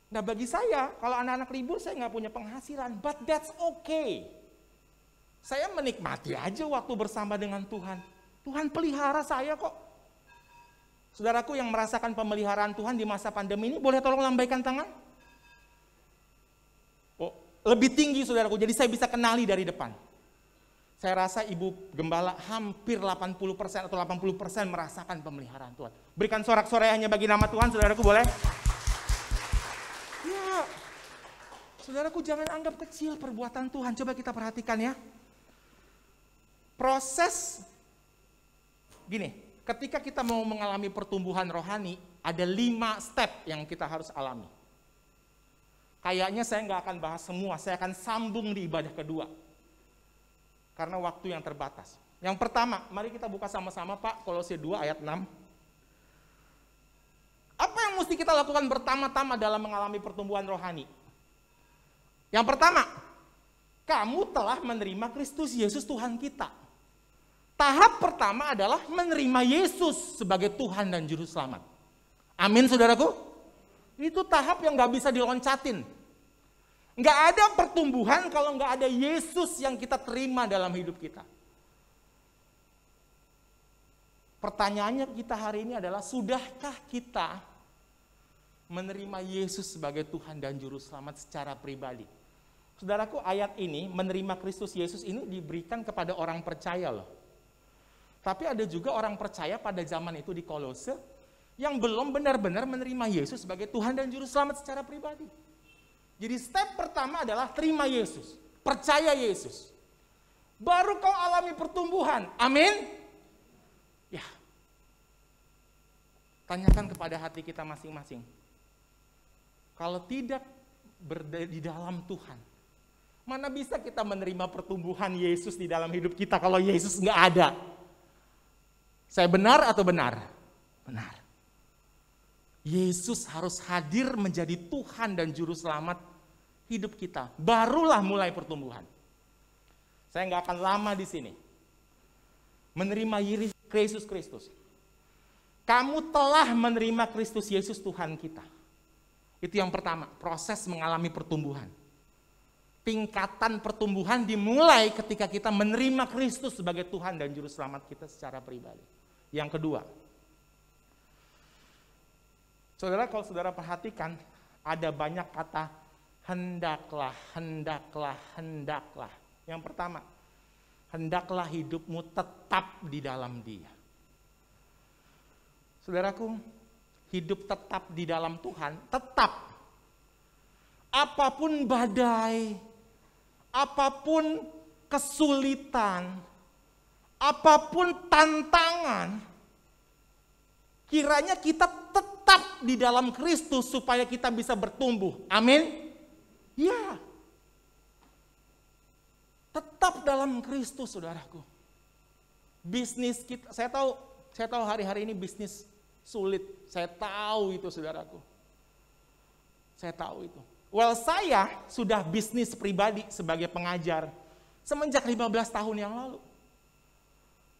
S2: Nah bagi saya, kalau anak-anak libur saya nggak punya penghasilan, but that's okay. Saya menikmati aja waktu bersama dengan Tuhan. Tuhan pelihara saya kok. Saudaraku yang merasakan pemeliharaan Tuhan di masa pandemi ini, boleh tolong lambaikan tangan? Oh, lebih tinggi saudaraku, jadi saya bisa kenali dari depan. Saya rasa Ibu Gembala hampir 80% atau 80% merasakan pemeliharaan Tuhan. Berikan sorak-sorai hanya bagi nama Tuhan, saudaraku boleh? Ya, saudaraku jangan anggap kecil perbuatan Tuhan. Coba kita perhatikan ya. Proses, gini. Ketika kita mau mengalami pertumbuhan rohani, ada 5 step yang kita harus alami. Kayaknya saya nggak akan bahas semua, saya akan sambung di ibadah kedua. Karena waktu yang terbatas. Yang pertama, mari kita buka sama-sama Pak, Kolose 2 ayat 6. Apa yang mesti kita lakukan pertama-tama dalam mengalami pertumbuhan rohani? Yang pertama, kamu telah menerima Kristus Yesus Tuhan kita. Tahap pertama adalah menerima Yesus sebagai Tuhan dan Juru Selamat. Amin saudaraku? Itu tahap yang gak bisa diloncatin. Gak ada pertumbuhan kalau gak ada Yesus yang kita terima dalam hidup kita. Pertanyaannya kita hari ini adalah, sudahkah kita menerima Yesus sebagai Tuhan dan Juru Selamat secara pribadi? Saudaraku, ayat ini, menerima Kristus Yesus ini diberikan kepada orang percaya loh. Tapi ada juga orang percaya pada zaman itu di Kolose yang belum benar-benar menerima Yesus sebagai Tuhan dan Juru Selamat secara pribadi. Jadi step pertama adalah terima Yesus, percaya Yesus. Baru kau alami pertumbuhan, amin? Ya, tanyakan kepada hati kita masing-masing. Kalau tidak berada di dalam Tuhan, mana bisa kita menerima pertumbuhan Yesus di dalam hidup kita kalau Yesus nggak ada? Saya benar atau benar? Benar. Yesus harus hadir menjadi Tuhan dan Juru Selamat hidup kita. Barulah mulai pertumbuhan. Saya nggak akan lama di sini. Menerima Yesus Kristus. Kamu telah menerima Kristus Yesus Tuhan kita. Itu yang pertama, proses mengalami pertumbuhan. Tingkatan pertumbuhan dimulai ketika kita menerima Kristus sebagai Tuhan dan Juru Selamat kita secara pribadi. Yang kedua, saudara, kalau saudara perhatikan, ada banyak kata hendaklah, hendaklah, hendaklah. Yang pertama, hendaklah hidupmu tetap di dalam Dia. Saudaraku, hidup tetap di dalam Tuhan, tetap. Apapun badai, apapun kesulitan, apapun tantangan, kiranya kita tetap di dalam Kristus supaya kita bisa bertumbuh. Amin? Ya. Tetap dalam Kristus, saudaraku. Bisnis kita, saya tahu hari-hari ini bisnis sulit. Saya tahu itu, saudaraku. Saya tahu itu. Well, saya sudah bisnis pribadi sebagai pengajar semenjak 15 tahun yang lalu.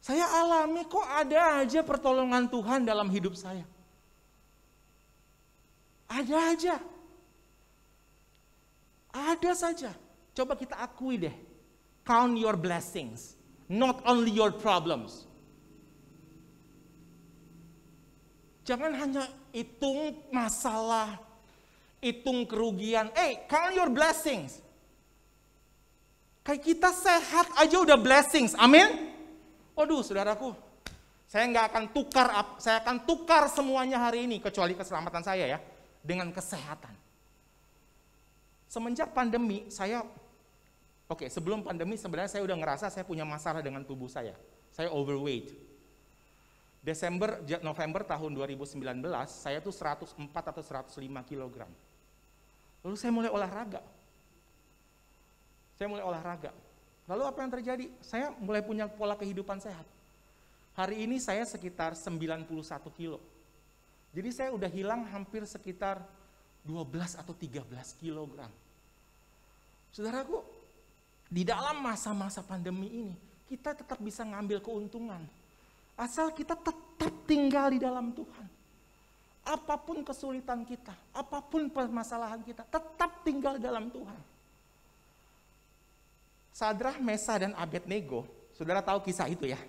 S2: Saya alami kok ada aja pertolongan Tuhan dalam hidup saya. Ada aja. Ada saja. Coba kita akui deh. Count your blessings, not only your problems. Jangan hanya hitung masalah, hitung kerugian. Count your blessings. Kayak kita sehat aja udah blessings. Amin. Waduh, saudaraku. Saya akan tukar semuanya hari ini kecuali keselamatan saya ya dengan kesehatan. Semenjak pandemi sebelum pandemi sebenarnya saya udah ngerasa saya punya masalah dengan tubuh saya. Saya overweight. November tahun 2019 saya tuh 104 atau 105 kg. Lalu saya mulai olahraga. Lalu apa yang terjadi? Saya mulai punya pola kehidupan sehat. Hari ini saya sekitar 91 kilo. Jadi saya udah hilang hampir sekitar 12 atau 13 kilogram. Saudaraku, di dalam masa-masa pandemi ini, kita tetap bisa ngambil keuntungan. Asal kita tetap tinggal di dalam Tuhan. Apapun kesulitan kita, apapun permasalahan kita, tetap tinggal di dalam Tuhan. Sadrah, Mesa, dan Abednego, saudara tahu kisah itu ya.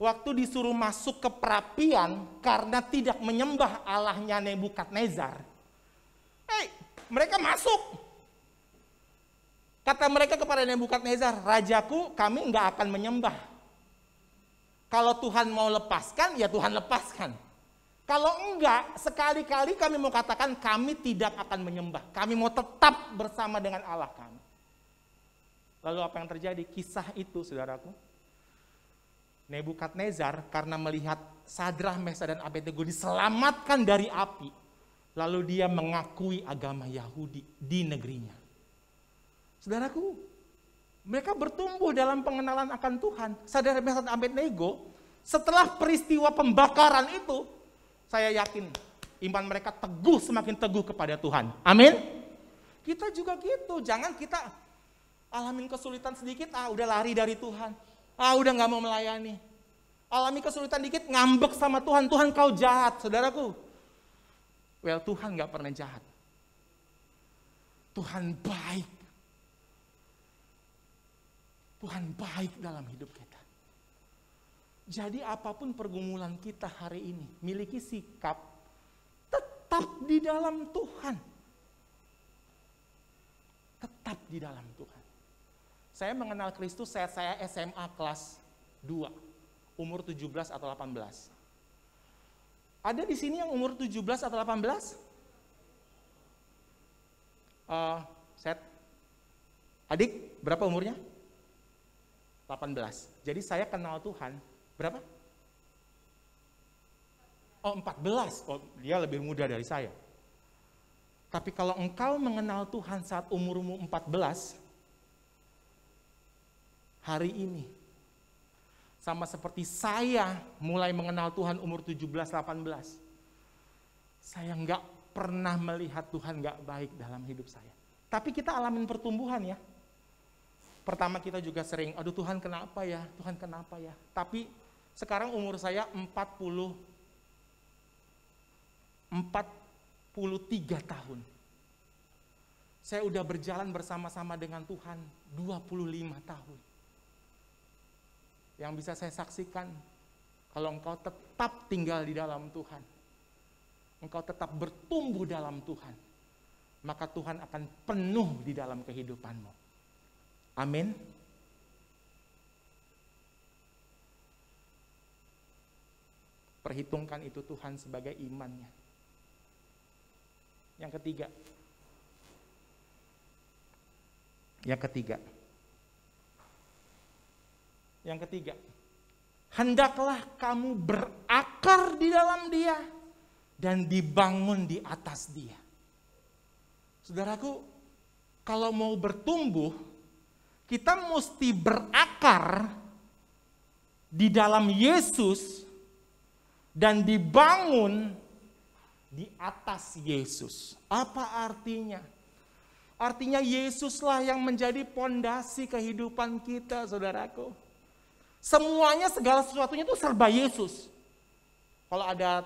S2: Waktu disuruh masuk ke perapian karena tidak menyembah Allahnya Nebukadnezar. Mereka masuk. Kata mereka kepada Nebukadnezar, Rajaku, kami nggak akan menyembah. Kalau Tuhan mau lepaskan, ya Tuhan lepaskan. Kalau enggak, sekali-kali kami mau katakan kami tidak akan menyembah. Kami mau tetap bersama dengan Allah kami. Lalu apa yang terjadi? Kisah itu, saudaraku. Nebukadnezar karena melihat Sadrah, Mesa, dan Abednego diselamatkan dari api, lalu dia mengakui agama Yahudi di negerinya. Saudaraku, mereka bertumbuh dalam pengenalan akan Tuhan. Sadrah, Mesa, dan Abednego setelah peristiwa pembakaran itu, saya yakin iman mereka teguh, semakin teguh kepada Tuhan. Amin. Kita juga gitu, jangan kita alamin kesulitan sedikit, udah lari dari Tuhan. Udah gak mau melayani. Alami kesulitan dikit, ngambek sama Tuhan. Tuhan, kau jahat, saudaraku. Well, Tuhan gak pernah jahat. Tuhan baik. Tuhan baik dalam hidup kita. Jadi apapun pergumulan kita hari ini, miliki sikap tetap di dalam Tuhan. Tetap di dalam Tuhan. Saya mengenal Kristus saat saya SMA kelas 2, umur 17 atau 18. Ada di sini yang umur 17 atau 18? Adik, berapa umurnya? 18. Jadi saya kenal Tuhan, berapa? 14. Dia lebih muda dari saya. Tapi kalau engkau mengenal Tuhan saat umurmu 14, hari ini, sama seperti saya mulai mengenal Tuhan umur 17-18, saya nggak pernah melihat Tuhan nggak baik dalam hidup saya. Tapi kita alamin pertumbuhan ya. Pertama kita juga sering, aduh Tuhan kenapa ya, Tuhan kenapa ya. Tapi sekarang umur saya 43 tahun. Saya udah berjalan bersama-sama dengan Tuhan 25 tahun. Yang bisa saya saksikan, kalau engkau tetap tinggal di dalam Tuhan, engkau tetap bertumbuh dalam Tuhan, maka Tuhan akan penuh di dalam kehidupanmu. Amin. Perhitungkan itu Tuhan sebagai imannya. Yang ketiga, hendaklah kamu berakar di dalam Dia dan dibangun di atas Dia. Saudaraku, kalau mau bertumbuh, kita mesti berakar di dalam Yesus dan dibangun di atas Yesus. Apa artinya? Artinya Yesuslah yang menjadi pondasi kehidupan kita, saudaraku. Semuanya, segala sesuatunya itu serba Yesus. Kalau ada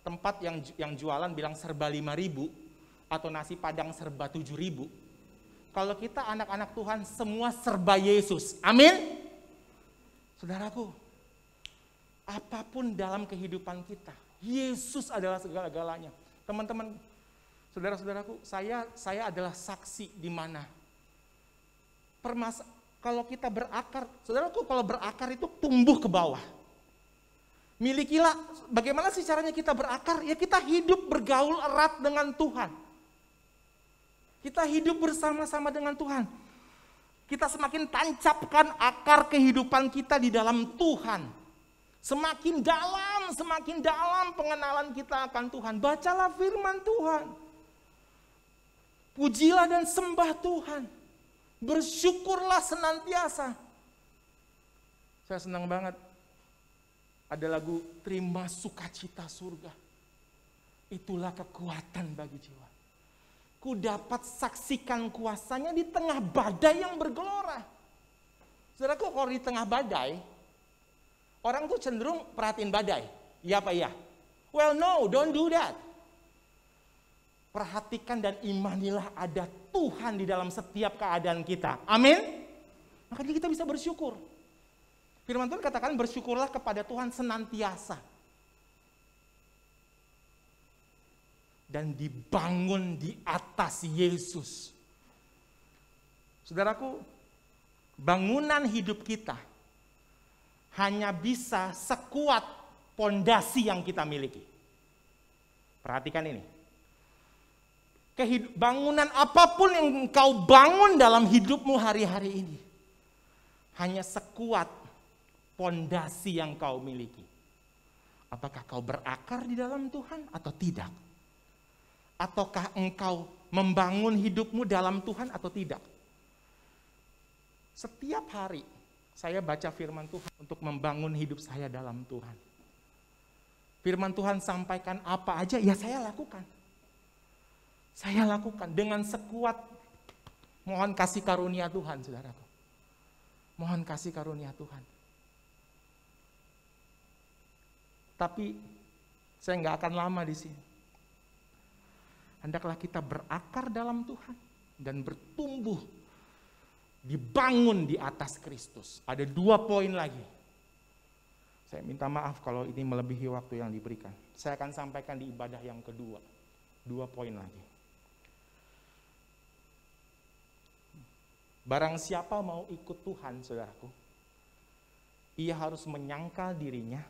S2: tempat yang jualan bilang serba 5.000 atau nasi padang serba 7.000. Kalau kita anak-anak Tuhan semua serba Yesus. Amin. Saudaraku, apapun dalam kehidupan kita, Yesus adalah segala-galanya. Teman-teman, saudara-saudaraku, saya adalah saksi di mana kalau kita berakar, saudaraku, kalau berakar itu tumbuh ke bawah. Milikilah, bagaimana sih caranya kita berakar? Ya kita hidup bergaul erat dengan Tuhan. Kita hidup bersama-sama dengan Tuhan. Kita semakin tancapkan akar kehidupan kita di dalam Tuhan. Semakin dalam pengenalan kita akan Tuhan. Bacalah firman Tuhan. Pujilah dan sembah Tuhan. Bersyukurlah senantiasa. Saya senang banget. Ada lagu Terima Sukacita Surga. Itulah kekuatan bagi jiwa. Ku dapat saksikan kuasanya di tengah badai yang bergelora. Saudaraku, kalau di tengah badai, orang tuh cenderung perhatiin badai. Iya apa iya? Well no, don't do that. Perhatikan dan imanilah ada Tuhan di dalam setiap keadaan kita. Amin. Makanya kita bisa bersyukur. Firman Tuhan katakan bersyukurlah kepada Tuhan senantiasa. Dan dibangun di atas Yesus. Saudaraku, bangunan hidup kita hanya bisa sekuat pondasi yang kita miliki. Perhatikan ini. Bangunan apapun yang engkau bangun dalam hidupmu hari-hari ini, hanya sekuat pondasi yang kau miliki. Apakah kau berakar di dalam Tuhan atau tidak? Ataukah engkau membangun hidupmu dalam Tuhan atau tidak? Setiap hari saya baca firman Tuhan untuk membangun hidup saya dalam Tuhan. Firman Tuhan sampaikan apa aja, ya saya lakukan. Saya lakukan dengan sekuat. Mohon kasih karunia Tuhan, saudaraku. Mohon kasih karunia Tuhan. Tapi saya nggak akan lama di sini. Hendaklah kita berakar dalam Tuhan dan bertumbuh, dibangun di atas Kristus. Ada 2 poin lagi. Saya minta maaf kalau ini melebihi waktu yang diberikan. Saya akan sampaikan di ibadah yang kedua. 2 poin lagi. Barang siapa mau ikut Tuhan, saudaraku, ia harus menyangkal dirinya,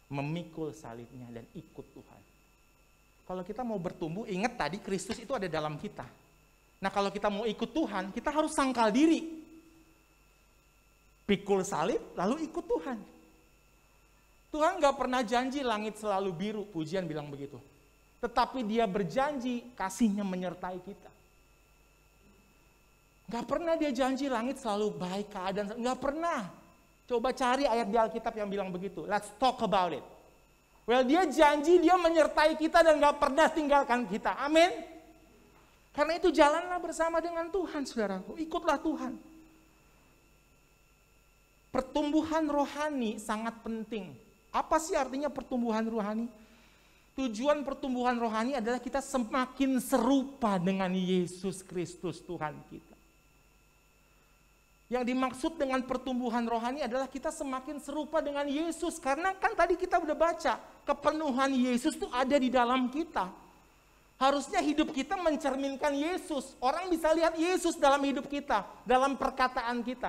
S2: memikul salibnya, dan ikut Tuhan. Kalau kita mau bertumbuh, ingat tadi Kristus itu ada dalam kita. Nah kalau kita mau ikut Tuhan, kita harus sangkal diri. Pikul salib, lalu ikut Tuhan. Tuhan gak pernah janji langit selalu biru, pujian bilang begitu. Tetapi dia berjanji kasihnya menyertai kita. Gak pernah dia janji langit selalu baik keadaan, gak pernah. Coba cari ayat di Alkitab yang bilang begitu. Let's talk about it. Well, dia janji dia menyertai kita dan gak pernah tinggalkan kita. Amin. Karena itu jalanlah bersama dengan Tuhan, saudaraku. Ikutlah Tuhan. Pertumbuhan rohani sangat penting. Apa sih artinya pertumbuhan rohani? Tujuan pertumbuhan rohani adalah kita semakin serupa dengan Yesus Kristus Tuhan kita. Yang dimaksud dengan pertumbuhan rohani adalah kita semakin serupa dengan Yesus. Karena kan tadi kita udah baca, kepenuhan Yesus itu ada di dalam kita. Harusnya hidup kita mencerminkan Yesus. Orang bisa lihat Yesus dalam hidup kita, dalam perkataan kita,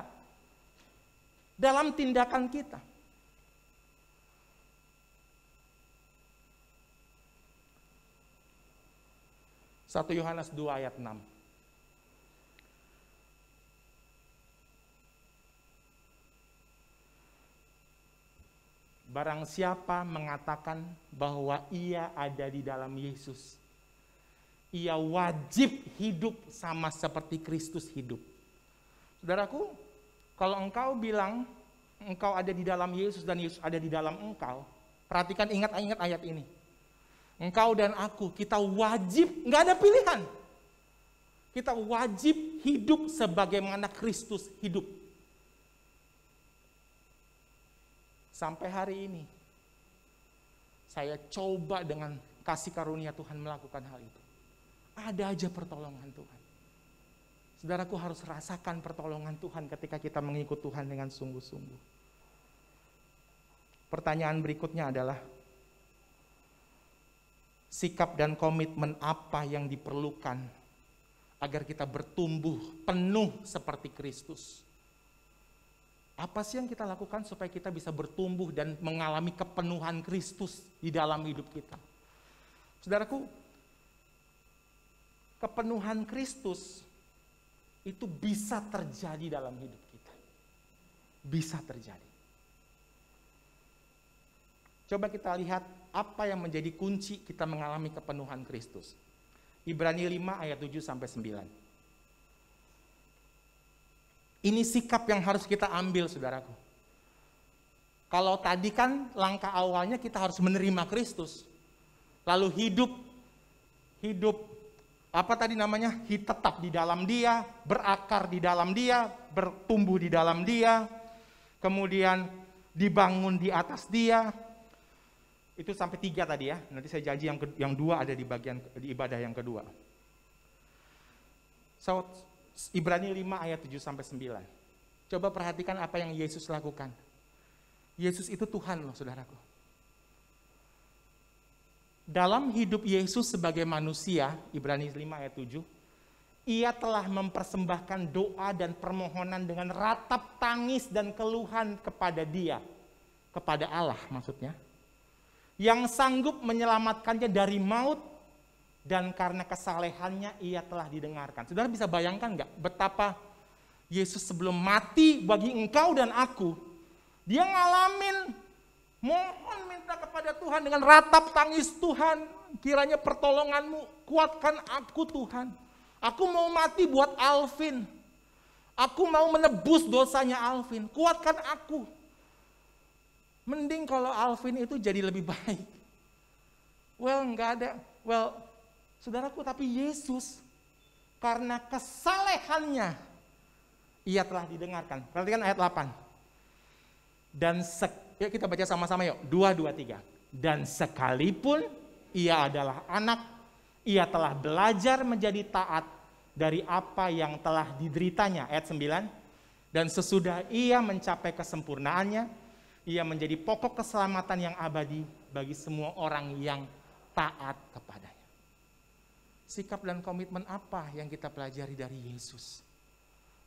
S2: dalam tindakan kita. Satu Yohanes 2 ayat 6. Barang siapa mengatakan bahwa ia ada di dalam Yesus, ia wajib hidup sama seperti Kristus hidup. Saudaraku, kalau engkau bilang engkau ada di dalam Yesus dan Yesus ada di dalam engkau, perhatikan, ingat ayat ini. Engkau dan aku, kita wajib, nggak ada pilihan. Kita wajib hidup sebagaimana Kristus hidup. Sampai hari ini, saya coba dengan kasih karunia Tuhan melakukan hal itu. Ada aja pertolongan Tuhan. Saudaraku harus rasakan pertolongan Tuhan ketika kita mengikut Tuhan dengan sungguh-sungguh. Pertanyaan berikutnya adalah, sikap dan komitmen apa yang diperlukan agar kita bertumbuh penuh seperti Kristus? Apa sih yang kita lakukan supaya kita bisa bertumbuh dan mengalami kepenuhan Kristus di dalam hidup kita? Saudaraku, kepenuhan Kristus itu bisa terjadi dalam hidup kita. Bisa terjadi. Coba kita lihat apa yang menjadi kunci kita mengalami kepenuhan Kristus. Ibrani 5 ayat 7-9. Ini sikap yang harus kita ambil, saudaraku. Kalau tadi kan langkah awalnya kita harus menerima Kristus. Lalu hidup apa tadi namanya? Tetap di dalam Dia, berakar di dalam Dia, bertumbuh di dalam Dia, kemudian dibangun di atas Dia. Itu sampai 3 tadi ya. Nanti saya janji yang 2 ada di bagian di ibadah yang kedua. So, Ibrani 5 ayat 7-9. Coba perhatikan apa yang Yesus lakukan. Yesus itu Tuhan loh, saudaraku. Dalam hidup Yesus sebagai manusia, Ibrani 5 ayat 7, Ia telah mempersembahkan doa dan permohonan dengan ratap tangis dan keluhan kepada Dia, kepada Allah maksudnya, yang sanggup menyelamatkannya dari maut, dan karena kesalehannya Ia telah didengarkan. Saudara bisa bayangkan nggak betapa Yesus sebelum mati bagi engkau dan aku, Dia ngalamin mohon minta kepada Tuhan dengan ratap tangis, Tuhan kiranya pertolongan-Mu, kuatkan aku Tuhan. Aku mau mati buat Alvin. Aku mau menebus dosanya Alvin, kuatkan aku. Mending kalau Alvin itu jadi lebih baik. Saudaraku, tapi Yesus karena kesalehannya Ia telah didengarkan. Perhatikan ayat 8. Dan ya kita baca sama-sama yuk. 2, 2, 3. Dan sekalipun Ia adalah anak, Ia telah belajar menjadi taat dari apa yang telah dideritanya. Ayat 9. Dan sesudah Ia mencapai kesempurnaannya, Ia menjadi pokok keselamatan yang abadi bagi semua orang yang taat kepadanya. Sikap dan komitmen apa yang kita pelajari dari Yesus?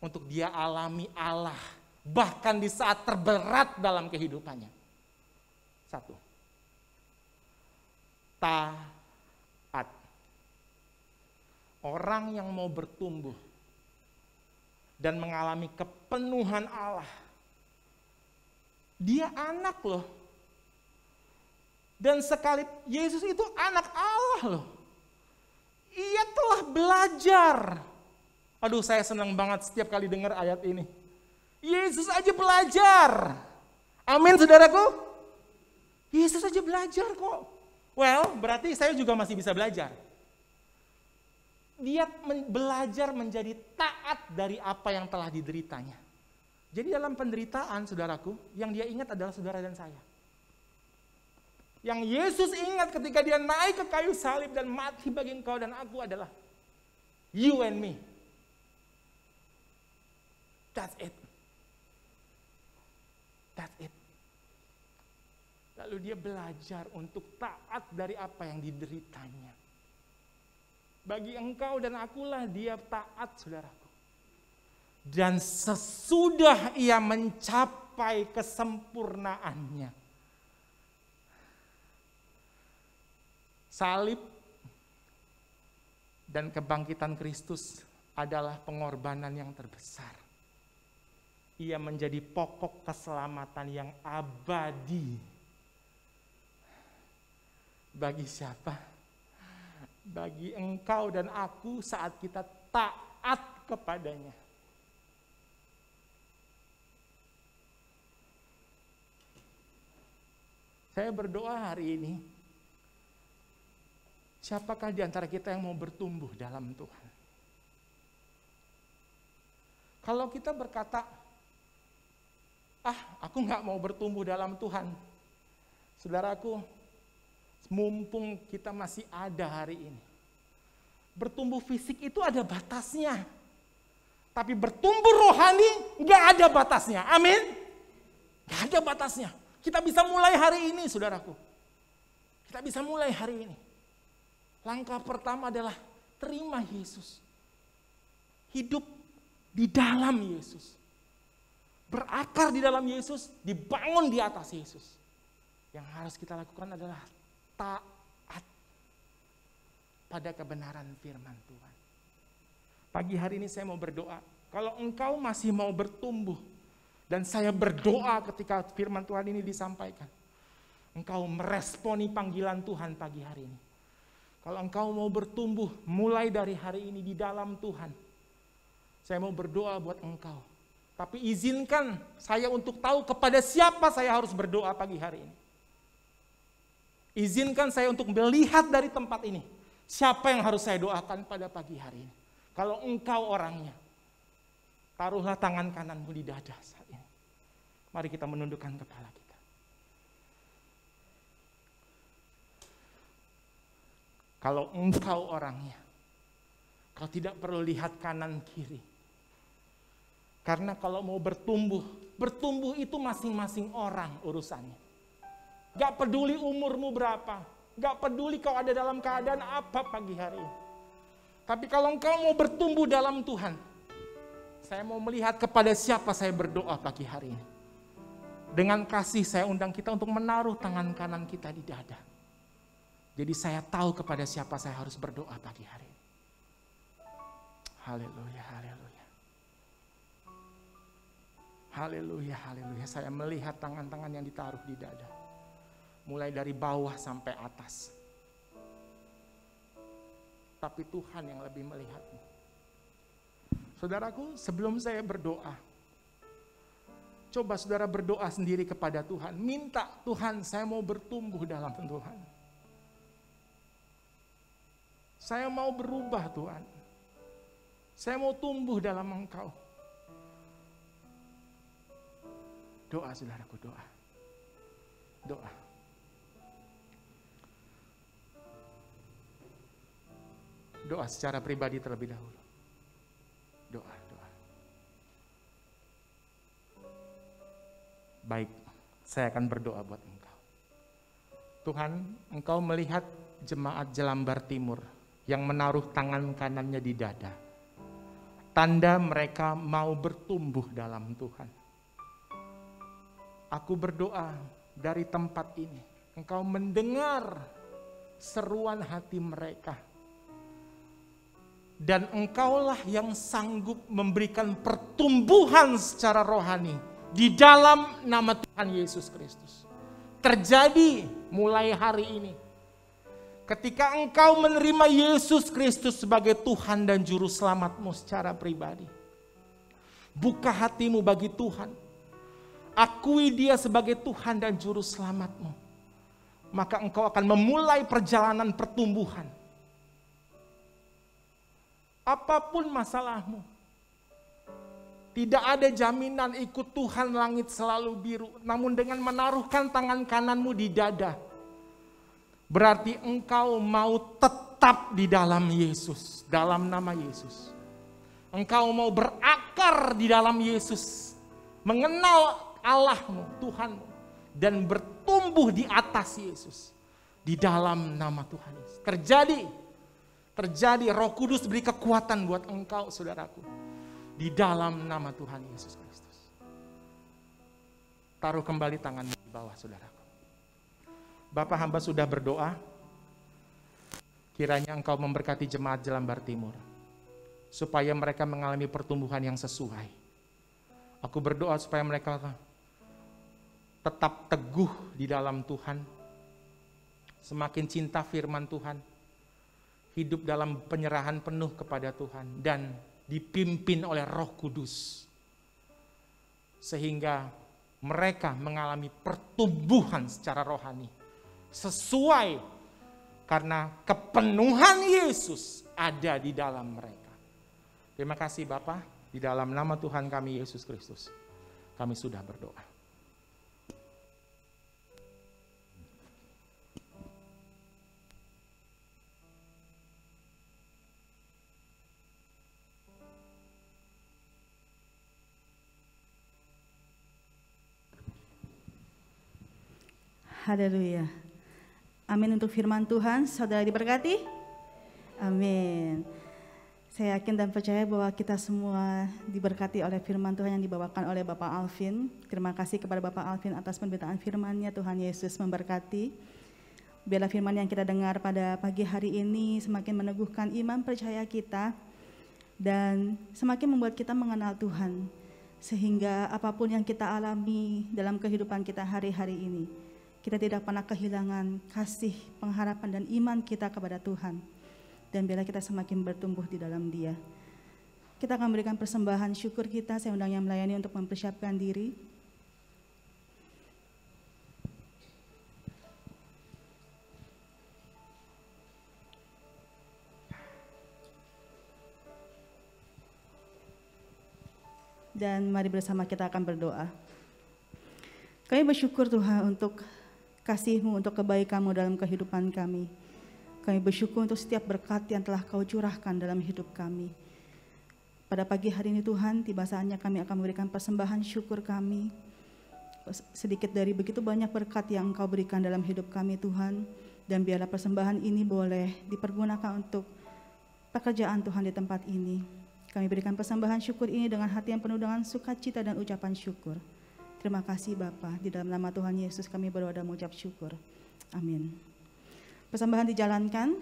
S2: Untuk Dia alami Allah, bahkan di saat terberat dalam kehidupannya. 1. Taat. Orang yang mau bertumbuh dan mengalami kepenuhan Allah, dia anak loh. Dan sekali Yesus itu anak Allah loh. Ia telah belajar. Aduh, saya senang banget setiap kali dengar ayat ini. Yesus aja belajar. Amin, saudaraku. Yesus aja belajar kok. Well, berarti saya juga masih bisa belajar. Dia belajar menjadi taat dari apa yang telah dideritanya. Jadi dalam penderitaan, saudaraku, yang dia ingat adalah saudara dan saya. Yang Yesus ingat ketika dia naik ke kayu salib dan mati bagi engkau dan aku adalah you and me. That's it. That's it. Lalu dia belajar untuk taat dari apa yang dideritanya. Bagi engkau dan akulah dia taat, saudaraku. Dan sesudah ia mencapai kesempurnaannya, salib dan kebangkitan Kristus adalah pengorbanan yang terbesar. Ia menjadi pokok keselamatan yang abadi. Bagi siapa? Bagi engkau dan aku saat kita taat kepadanya. Saya berdoa hari ini, siapakah di antara kita yang mau bertumbuh dalam Tuhan? Kalau kita berkata, aku nggak mau bertumbuh dalam Tuhan, saudaraku, mumpung kita masih ada hari ini. Bertumbuh fisik itu ada batasnya. Tapi bertumbuh rohani nggak ada batasnya. Amin. Nggak ada batasnya. Kita bisa mulai hari ini, saudaraku. Kita bisa mulai hari ini. Langkah pertama adalah terima Yesus. Hidup di dalam Yesus. Berakar di dalam Yesus, dibangun di atas Yesus. Yang harus kita lakukan adalah taat pada kebenaran firman Tuhan. Pagi hari ini saya mau berdoa. Kalau engkau masih mau bertumbuh, dan saya berdoa ketika firman Tuhan ini disampaikan, engkau meresponi panggilan Tuhan pagi hari ini. Kalau engkau mau bertumbuh mulai dari hari ini di dalam Tuhan, saya mau berdoa buat engkau. Tapi izinkan saya untuk tahu kepada siapa saya harus berdoa pagi hari ini. Izinkan saya untuk melihat dari tempat ini, siapa yang harus saya doakan pada pagi hari ini. Kalau engkau orangnya, taruhlah tangan kananmu di dada saat ini. Mari kita menundukkan kepala kita. Kalau engkau orangnya, kau tidak perlu lihat kanan kiri. Karena kalau mau bertumbuh itu masing-masing orang urusannya. Gak peduli umurmu berapa, gak peduli kau ada dalam keadaan apa pagi hari ini. Tapi kalau engkau mau bertumbuh dalam Tuhan, saya mau melihat kepada siapa saya berdoa pagi hari ini. Dengan kasih saya undang kita untuk menaruh tangan kanan kita di dada. Jadi saya tahu kepada siapa saya harus berdoa pagi hari ini. Haleluya, haleluya. Haleluya, haleluya. Saya melihat tangan-tangan yang ditaruh di dada. Mulai dari bawah sampai atas. Tapi Tuhan yang lebih melihatmu. Saudaraku, sebelum saya berdoa, coba saudara berdoa sendiri kepada Tuhan. Minta, Tuhan, saya mau bertumbuh dalam Tuhan. Saya mau berubah, Tuhan. Saya mau tumbuh dalam Engkau. Doa, saudaraku, doa. Doa. Doa secara pribadi terlebih dahulu. Doa, doa. Baik, saya akan berdoa buat engkau. Tuhan, engkau melihat jemaat Jelambar Timur yang menaruh tangan kanannya di dada. Tanda mereka mau bertumbuh dalam Tuhan. Aku berdoa dari tempat ini. Engkau mendengar seruan hati mereka. Dan engkaulah yang sanggup memberikan pertumbuhan secara rohani di dalam nama Tuhan Yesus Kristus. Terjadi mulai hari ini. Ketika engkau menerima Yesus Kristus sebagai Tuhan dan Juru Selamatmu secara pribadi. Buka hatimu bagi Tuhan. Akui Dia sebagai Tuhan dan Juru Selamatmu. Maka engkau akan memulai perjalanan pertumbuhan. Apapun masalahmu, tidak ada jaminan ikut Tuhan langit selalu biru. Namun dengan menaruhkan tangan kananmu di dada, berarti engkau mau tetap di dalam Yesus, dalam nama Yesus. Engkau mau berakar di dalam Yesus, mengenal Allahmu, Tuhanmu, dan bertumbuh di atas Yesus, di dalam nama Tuhan Yesus. Terjadi, Roh Kudus beri kekuatan buat engkau, saudaraku. Di dalam nama Tuhan Yesus Kristus. Taruh kembali tanganmu di bawah, saudaraku. Bapak hamba sudah berdoa. Kiranya engkau memberkati jemaat Jelambar Timur. Supaya mereka mengalami pertumbuhan yang sesuai. Aku berdoa supaya mereka tetap teguh di dalam Tuhan. Semakin cinta firman Tuhan. Hidup dalam penyerahan penuh kepada Tuhan dan dipimpin oleh Roh Kudus. Sehingga mereka mengalami pertumbuhan secara rohani. Sesuai karena kepenuhan Yesus ada di dalam mereka. Terima kasih Bapa, di dalam nama Tuhan kami Yesus Kristus. Kami sudah berdoa.
S1: Haleluya. Amin untuk firman Tuhan. Saudara diberkati? Amin. Saya yakin dan percaya bahwa kita semua diberkati oleh firman Tuhan yang dibawakan oleh Bapak Alvin. Terima kasih kepada Bapak Alvin atas pemberitaan firman-Nya. Tuhan Yesus memberkati. Biarlah firman yang kita dengar pada pagi hari ini semakin meneguhkan iman percaya kita dan semakin membuat kita mengenal Tuhan. Sehingga apapun yang kita alami dalam kehidupan kita hari-hari ini, kita tidak pernah kehilangan kasih, pengharapan, dan iman kita kepada Tuhan. Dan biarlah kita semakin bertumbuh di dalam Dia. Kita akan memberikan persembahan syukur kita. Saya undang yang melayani untuk mempersiapkan diri. Dan mari bersama kita akan berdoa. Kami bersyukur Tuhan untuk kasih-Mu, untuk kebaikan-Mu dalam kehidupan kami. Kami bersyukur untuk setiap berkat yang telah Kau curahkan dalam hidup kami. Pada pagi hari ini Tuhan, tiba saatnya kami akan memberikan persembahan syukur kami. Sedikit dari begitu banyak berkat yang Engkau berikan dalam hidup kami Tuhan. Dan biarlah persembahan ini boleh dipergunakan untuk pekerjaan Tuhan di tempat ini. Kami berikan persembahan syukur ini dengan hati yang penuh dengan sukacita dan ucapan syukur. Terima kasih Bapa, di dalam nama Tuhan Yesus kami berdoa dan mengucap syukur. Amin. Persembahan dijalankan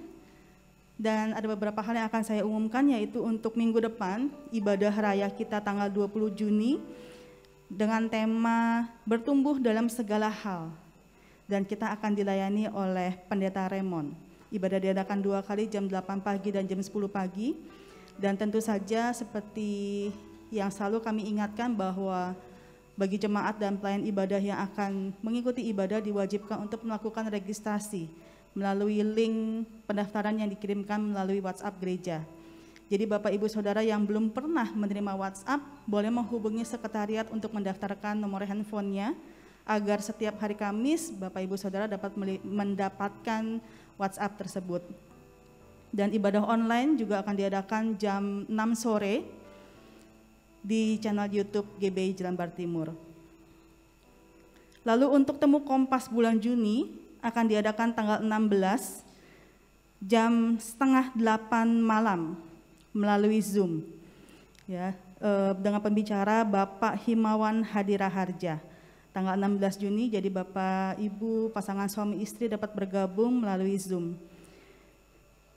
S1: dan ada beberapa hal yang akan saya umumkan, yaitu untuk minggu depan ibadah raya kita tanggal 20 Juni dengan tema bertumbuh dalam segala hal, dan kita akan dilayani oleh Pendeta Raymond. Ibadah diadakan 2 kali, jam 8 pagi dan jam 10 pagi, dan tentu saja seperti yang selalu kami ingatkan bahwa bagi jemaat dan pelayan ibadah yang akan mengikuti ibadah diwajibkan untuk melakukan registrasi melalui link pendaftaran yang dikirimkan melalui WhatsApp gereja. Jadi Bapak Ibu Saudara yang belum pernah menerima WhatsApp, boleh menghubungi sekretariat untuk mendaftarkan nomor handphonenya, agar setiap hari Kamis Bapak Ibu Saudara dapat mendapatkan WhatsApp tersebut. Dan ibadah online juga akan diadakan jam 6 sore di channel YouTube GBI Jelambar Timur. Lalu untuk temu Kompas bulan Juni akan diadakan tanggal 16 jam 7:30 malam melalui Zoom. Ya, dengan pembicara Bapak Himawan Hadiraharja. Tanggal 16 Juni, jadi Bapak Ibu pasangan suami istri dapat bergabung melalui Zoom.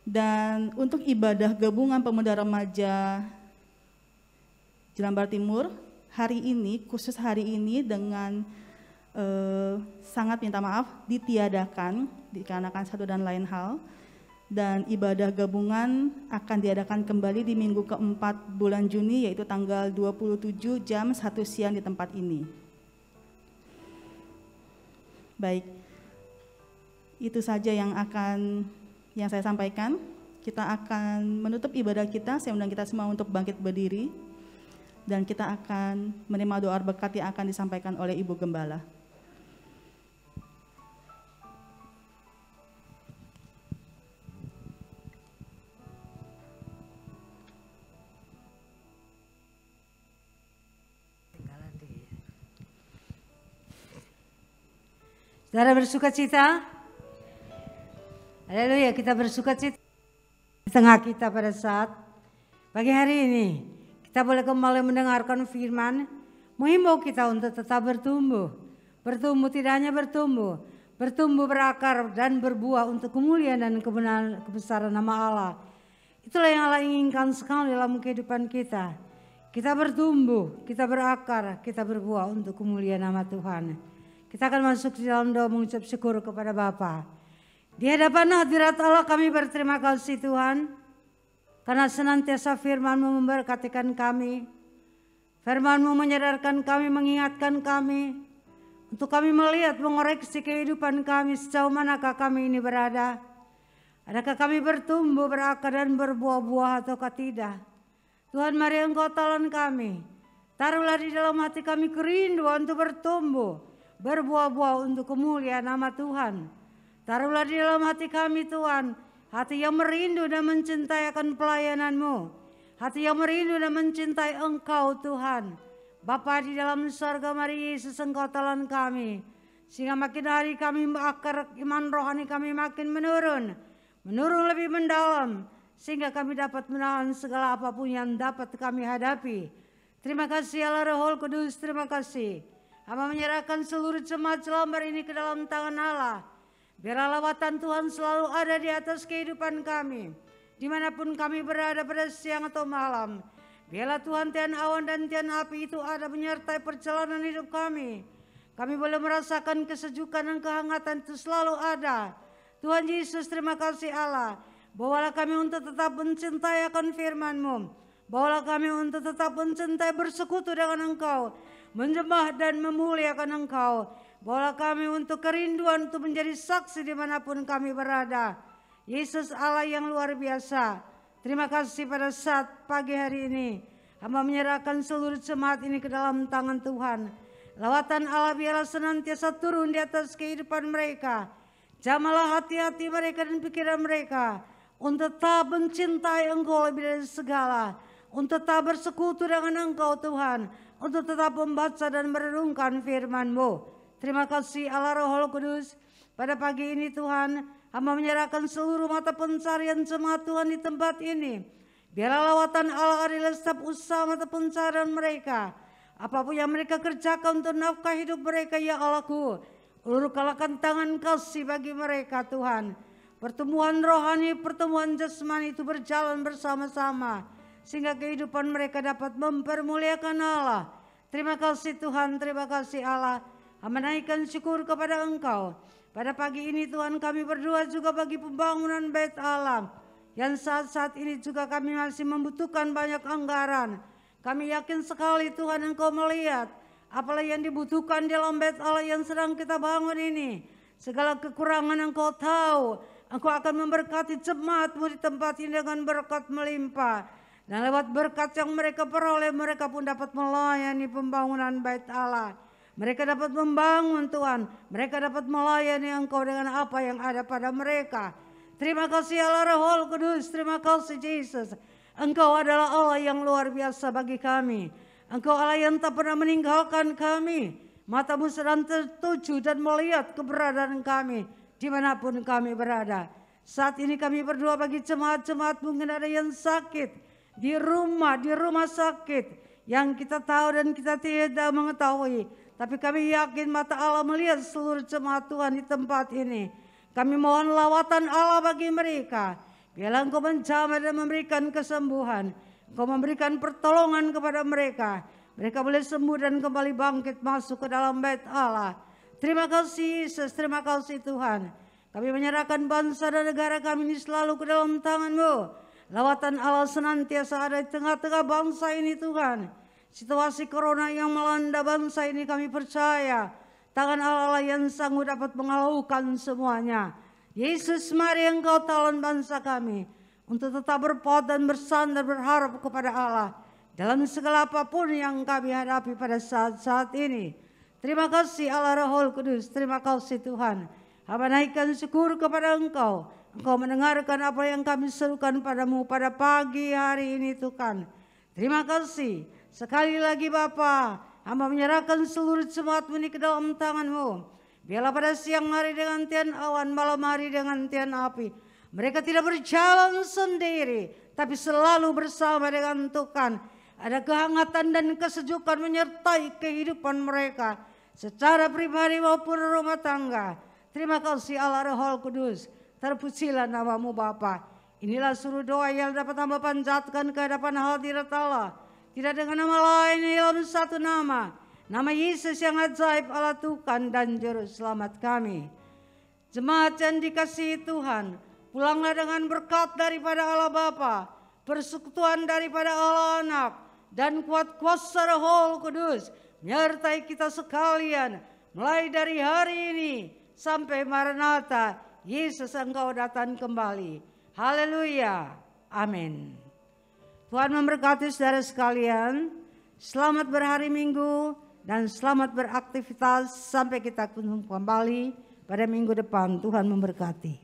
S1: Dan untuk ibadah gabungan pemuda remaja Jelambar Timur hari ini, khusus hari ini dengan sangat minta maaf ditiadakan dikarenakan satu dan lain hal, dan ibadah gabungan akan diadakan kembali di minggu keempat bulan Juni, yaitu tanggal 27 jam 1 siang di tempat ini. Baik, itu saja yang saya sampaikan. Kita akan menutup ibadah kita. Saya undang kita semua untuk bangkit berdiri, dan kita akan menerima doa berkat yang akan disampaikan oleh Ibu Gembala.
S3: Saudara bersuka cita? Haleluya, kita bersuka cita di tengah kita pada saat pagi hari ini. Kita boleh kembali mendengarkan firman, menghimbau kita untuk tetap bertumbuh. Bertumbuh tidak hanya bertumbuh, bertumbuh berakar dan berbuah untuk kemuliaan dan kebenaran kebesaran nama Allah. Itulah yang Allah inginkan sekali dalam kehidupan kita. Kita bertumbuh, kita berakar, kita berbuah untuk kemuliaan nama Tuhan. Kita akan masuk di dalam doa mengucap syukur kepada Bapa. Di hadapan hadirat Allah kami berterima kasih Tuhan, karena senantiasa firman-Mu memberkatikan kami. Firman-Mu menyadarkan kami, mengingatkan kami, untuk kami melihat, mengoreksi kehidupan kami sejauh manakah kami ini berada. Adakah kami bertumbuh, berakar dan berbuah-buah ataukah tidak? Tuhan, mari Engkau tolong kami. Taruhlah di dalam hati kami kerinduan untuk bertumbuh, berbuah-buah untuk kemuliaan nama Tuhan. Taruhlah di dalam hati kami Tuhan, hati yang merindu dan mencintai akan pelayanan-Mu, hati yang merindu dan mencintai Engkau Tuhan. Bapa di dalam surga, mari Yesus Engkau tolong kami. Sehingga makin hari kami akar iman rohani kami makin menurun lebih mendalam. Sehingga kami dapat menahan segala apapun yang dapat kami hadapi. Terima kasih Allah Roh Kudus, terima kasih. Hamba menyerahkan seluruh jemaat Jelambar ini ke dalam tangan Allah. Biarlah lawatan Tuhan selalu ada di atas kehidupan kami. Dimanapun kami berada pada siang atau malam. Biarlah Tuhan tian awan dan tian api itu ada menyertai perjalanan hidup kami. Kami boleh merasakan kesejukan dan kehangatan itu selalu ada. Tuhan Yesus, terima kasih Allah. Bawalah kami untuk tetap mencintai akan firman-Mu. Bawalah kami untuk tetap mencintai bersekutu dengan Engkau. Menyembah dan memuliakan Engkau. Bawalah kami untuk kerinduan untuk menjadi saksi dimanapun kami berada. Yesus Allah yang luar biasa. Terima kasih pada saat pagi hari ini. Hamba menyerahkan seluruh jemaat ini ke dalam tangan Tuhan. Lawatan Allah biarlah senantiasa turun di atas kehidupan mereka. Jamalah hati-hati mereka dan pikiran mereka. Untuk tak mencintai Engkau lebih dari segala. Untuk tak bersekutu dengan Engkau Tuhan. Untuk tetap membaca dan merenungkan firman-Mu. Terima kasih Allah Roh Kudus. Pada pagi ini Tuhan, hamba menyerahkan seluruh mata pencarian jemaat Tuhan di tempat ini. Biarlah lawatan Allah adalah setiap usaha mata pencarian mereka. Apapun yang mereka kerjakan untuk nafkah hidup mereka, ya Allahku, ulurkanlah tangan kasih bagi mereka Tuhan. Pertemuan rohani, pertemuan jasmani itu berjalan bersama-sama. Sehingga kehidupan mereka dapat mempermuliakan Allah. Terima kasih Tuhan, terima kasih Allah. Menaikkan syukur kepada Engkau. Pada pagi ini Tuhan kami berdoa juga bagi pembangunan Bait Allah. Yang saat-saat ini juga kami masih membutuhkan banyak anggaran. Kami yakin sekali Tuhan Engkau melihat apalah yang dibutuhkan dalam Bait Allah yang sedang kita bangun ini. Segala kekurangan Engkau tahu. Engkau akan memberkati jemaat-Mu di tempat ini dengan berkat melimpah. Dan lewat berkat yang mereka peroleh, mereka pun dapat melayani pembangunan Bait Allah. Mereka dapat membangun Tuhan. Mereka dapat melayani Engkau dengan apa yang ada pada mereka. Terima kasih Allah Roh Kudus. Terima kasih Yesus. Engkau adalah Allah yang luar biasa bagi kami. Engkau Allah yang tak pernah meninggalkan kami. Mata-Mu sedang tertuju dan melihat keberadaan kami dimanapun kami berada. Saat ini kami berdoa bagi jemaat-jemaat mungkin ada yang sakit di rumah sakit yang kita tahu dan kita tidak mengetahui. Tapi kami yakin mata Allah melihat seluruh jemaat Tuhan di tempat ini. Kami mohon lawatan Allah bagi mereka. Biarlah Engkau menjamah dan memberikan kesembuhan. Engkau memberikan pertolongan kepada mereka. Mereka boleh sembuh dan kembali bangkit masuk ke dalam Bait Allah. Terima kasih Yesus, terima kasih Tuhan. Kami menyerahkan bangsa dan negara kami ini selalu ke dalam tangan-Mu. Lawatan Allah senantiasa ada di tengah-tengah bangsa ini Tuhan. Situasi corona yang melanda bangsa ini kami percaya. Tangan Allah yang sanggup dapat mengalaukan semuanya. Yesus, mari Engkau tolong bangsa kami untuk tetap berpaut dan bersandar berharap kepada Allah dalam segala apapun yang kami hadapi pada saat-saat ini. Terima kasih Allah Roh Kudus, terima kasih Tuhan. Hamba naikkan syukur kepada Engkau. Engkau mendengarkan apa yang kami serukan padamu pada pagi hari ini Tuhan. Terima kasih. Sekali lagi Bapa, hamba menyerahkan seluruh jemaat-Mu ini ke dalam tangan-Mu. Biarlah pada siang hari dengan tian awan, malam hari dengan tian api. Mereka tidak berjalan sendiri, tapi selalu bersama dengan Tuhan. Ada kehangatan dan kesejukan menyertai kehidupan mereka secara pribadi maupun rumah tangga. Terima kasih Allah Roh Kudus. Terpujilah nama-Mu Bapa. Inilah suruh doa yang dapat hamba panjatkan ke hadapan hadirat Allah. Tidak dengan nama lain dalam satu nama. Nama Yesus yang ajaib Allah Tuhan dan Juru Selamat kami. Jemaat yang dikasihi Tuhan, pulanglah dengan berkat daripada Allah Bapa, persekutuan daripada Allah Anak, dan kuat kuasa Roh Kudus menyertai kita sekalian mulai dari hari ini sampai Maranatha, Yesus Engkau datang kembali. Haleluya. Amin. Tuhan memberkati saudara sekalian. Selamat berhari Minggu dan selamat beraktivitas sampai kita kembali pada minggu depan. Tuhan memberkati.